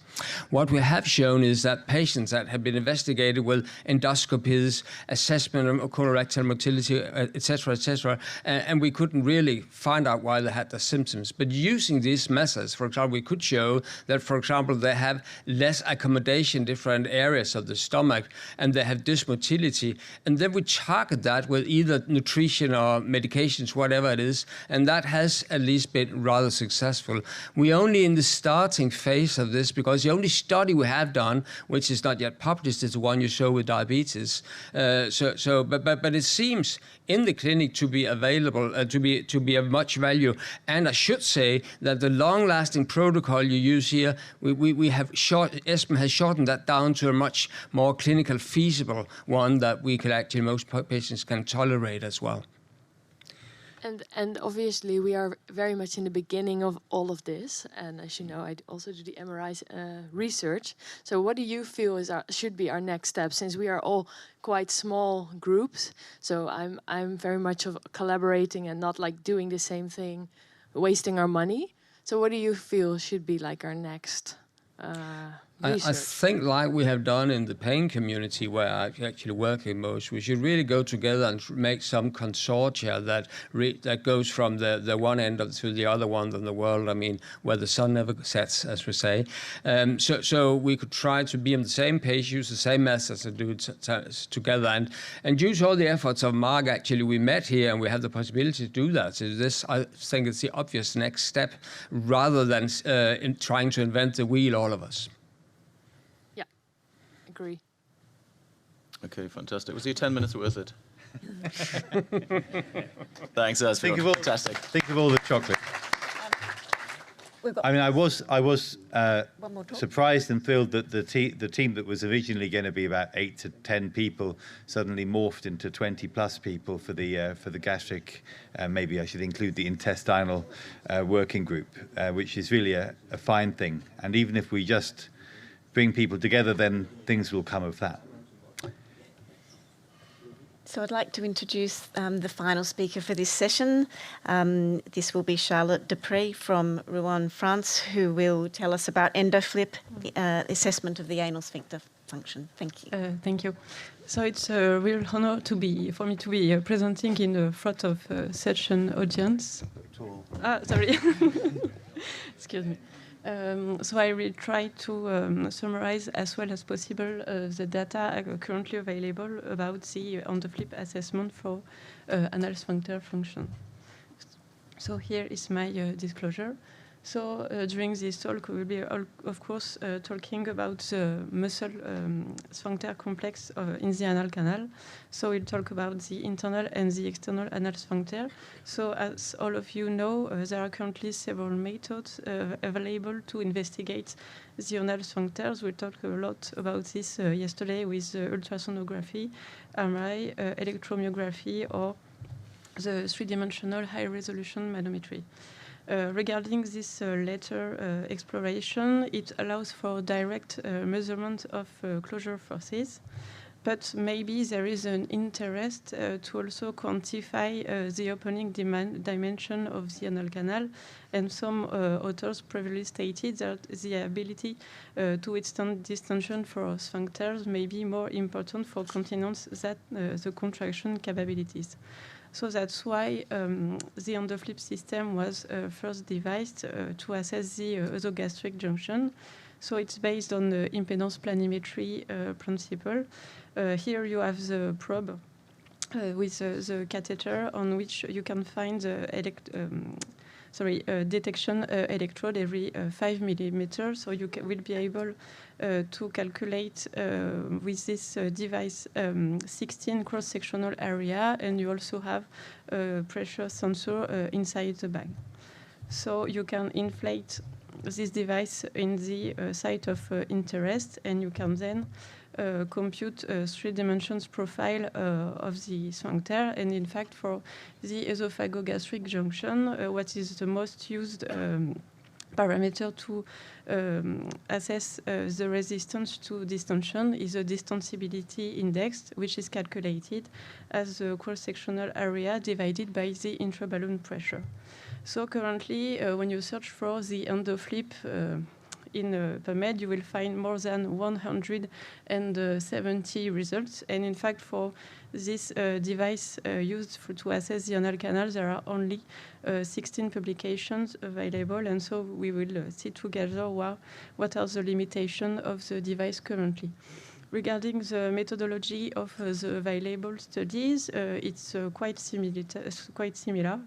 What we have shown is that patients that have been investigated with endoscopies, assessment of colorectal motility, etc., and we couldn't really find out why they had the symptoms. But using these methods, for example, we could show that, for example, they have less accommodation in different areas of the stomach, and they have dysmotility, and then we target that with either nutrition or medications, whatever it is, and that has at least been rather successful. We're only in the starting phase of this, because the only study we have done, which is not yet published, is the one you show with diabetes. But it seems in the clinic to be available, to be of much value. And I should say that the long-lasting protocol you use here, Esben has shortened that down to a much more clinical feasible one that we could actually, most patients can tolerate as well. And obviously we are very much in the beginning of all of this, and as you know, I also do the MRI research. So what do you feel should be our next step, since we are all quite small groups? So I'm very much of collaborating and not like doing the same thing, wasting our money. So what do you feel should be like our next I think, like we have done in the pain community, where I actually work in most, we should really go together and make some consortia that goes from the one end to the other one in the world. I mean, where the sun never sets, as we say. So we could try to be on the same page, use the same methods, and do it together. And due to all the efforts of Mark, actually, we met here and we have the possibility to do that. So this, I think, is the obvious next step, rather than in trying to invent the wheel, all of us. Agree. Okay, fantastic. Was your 10 minutes worth it? Thanks, Asbjørn. Fantastic. Think of all the chocolate. I mean, I was surprised and thrilled that the team that was originally going to be about 8 to 10 people suddenly morphed into 20+ people for the gastric. Maybe I should include the intestinal working group, which is really a fine thing. And even if we just bring people together, then things will come of that. So I'd like to introduce the final speaker for this session. This will be Charlotte Desprez from Rouen, France, who will tell us about EndoFlip, the assessment of the anal sphincter. function. Thank you. Thank you. So it's a real honor for me to be presenting in front of such an audience. Sorry. Excuse me. So I will try to summarize as well as possible the data currently available about the EndoFlip assessment for anal sphincter function. So here is my disclosure. So during this talk, we will be, of course, talking about the muscle sphincter complex in the anal canal. So we'll talk about the internal and the external anal sphincter. So as all of you know, there are currently several methods available to investigate the anal sphincters. We talked a lot about this yesterday with ultrasonography, MRI, electromyography, or the three-dimensional high-resolution manometry. Regarding this latter exploration, it allows for direct measurement of closure forces, but maybe there is an interest to also quantify the opening dimension of the anal canal, and some authors previously stated that the ability to withstand distension for sphincters may be more important for continence than the contraction capabilities. So that's why the EndoFlip system was first devised to assess the esogastric junction. So it's based on the impedance planimetry principle. Here you have the probe with the catheter on which you can find the detection electrode every 5 millimeters. So you will be able to calculate with this device 16 cross-sectional area, and you also have a pressure sensor inside the bag. So you can inflate this device in the site of interest, and you can then compute a three-dimensions profile of the sphincter. And in fact, for the esophagogastric junction, what is the most used parameter to assess the resistance to distension is a distensibility index, which is calculated as the cross-sectional area divided by the intraballoon pressure. So currently, when you search for the EndoFlip in PubMed, you will find more than 170 results. And in fact, for this device used to assess the anal canal, there are only 16 publications available. And so we will see together what are the limitations of the device currently. Regarding the methodology of the available studies, it's quite similar.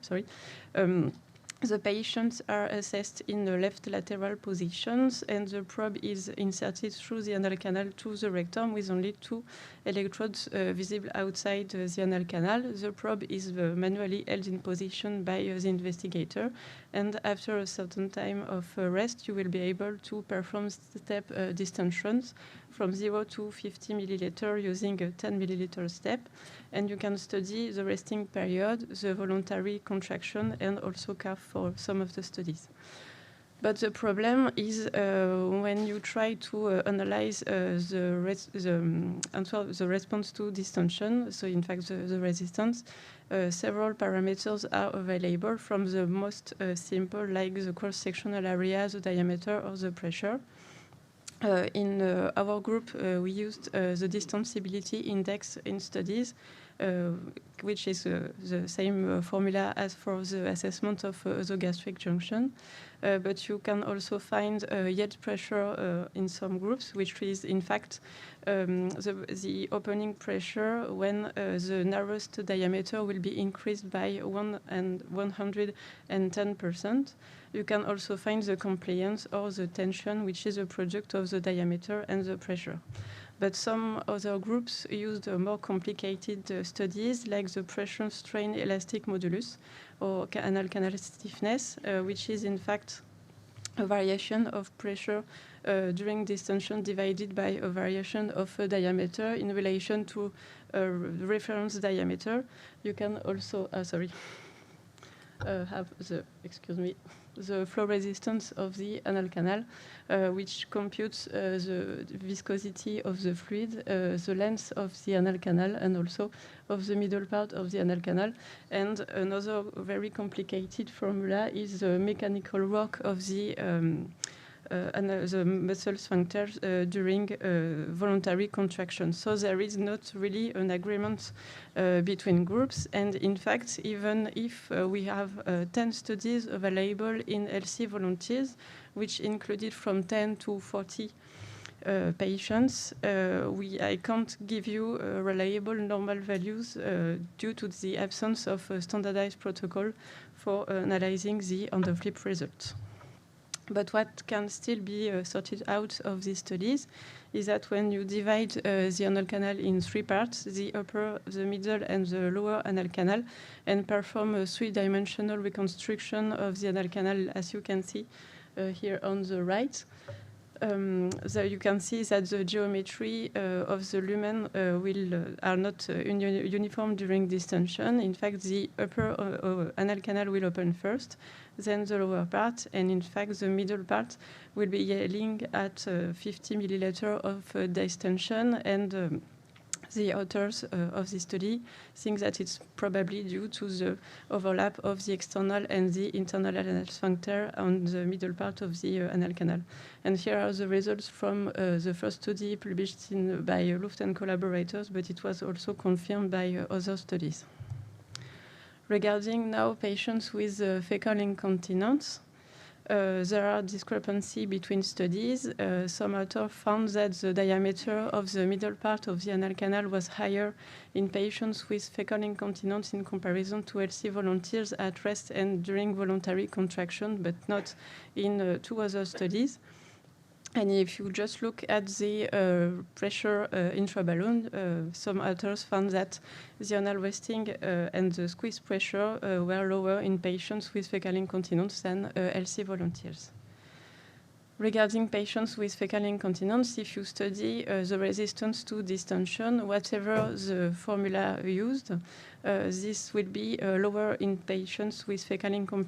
The patients are assessed in the left lateral positions, and the probe is inserted through the anal canal to the rectum with only 2 electrodes visible outside the anal canal. The probe is manually held in position by the investigator, and after a certain time of rest, you will be able to perform step distensions from 0 to 50 milliliter using a 10 milliliter step, and you can study the resting period, the voluntary contraction, and also CAF for some of the studies. But the problem is when you try to analyze the response to distension, so in fact the resistance, several parameters are available, from the most simple, like the cross-sectional area, the diameter, or the pressure. In our group, we used the distensibility index in studies, which is the same formula as for the assessment of the gastric junction. But you can also find yield pressure in some groups, which is in fact the opening pressure when the narrowest diameter will be increased by 110%. You can also find the compliance or the tension, which is a product of the diameter and the pressure. But some other groups used more complicated studies, like the pressure strain elastic modulus, or anal canal stiffness, which is in fact a variation of pressure during distension divided by a variation of diameter in relation to a reference diameter. You can also, have the flow resistance of the anal canal, which computes the viscosity of the fluid, the length of the anal canal, and also of the middle part of the anal canal. And another very complicated formula is the mechanical work of the the muscle sphincters during voluntary contraction. So there is not really an agreement between groups. And in fact, even if we have 10 studies available in healthy volunteers, which included from 10 to 40 patients, I can't give you reliable normal values due to the absence of a standardized protocol for analyzing the EndoFlip results. But what can still be sorted out of these studies is that when you divide the anal canal in 3 parts, the upper, the middle, and the lower anal canal, and perform a 3-dimensional reconstruction of the anal canal, as you can see here on the right, so you can see that the geometry of the lumen are not uniform during distension. In fact, the upper anal canal will open first, then the lower part, and in fact the middle part will be yielding at 50 milliliter of distension, and the authors of this study think that it's probably due to the overlap of the external and the internal anal sphincter on the middle part of the anal canal. And here are the results from the first study published by Luft and collaborators, but it was also confirmed by other studies. Regarding now patients with fecal incontinence, there are discrepancies between studies. Some authors found that the diameter of the middle part of the anal canal was higher in patients with fecal incontinence in comparison to healthy volunteers at rest and during voluntary contraction, but not in 2 other studies. And if you just look at the pressure intraballoon, some authors found that the anal resting and the squeeze pressure were lower in patients with fecal incontinence than healthy volunteers. Regarding patients with fecal incontinence, if you study the resistance to distension, whatever the formula used, this will be lower in patients with fecal incontinence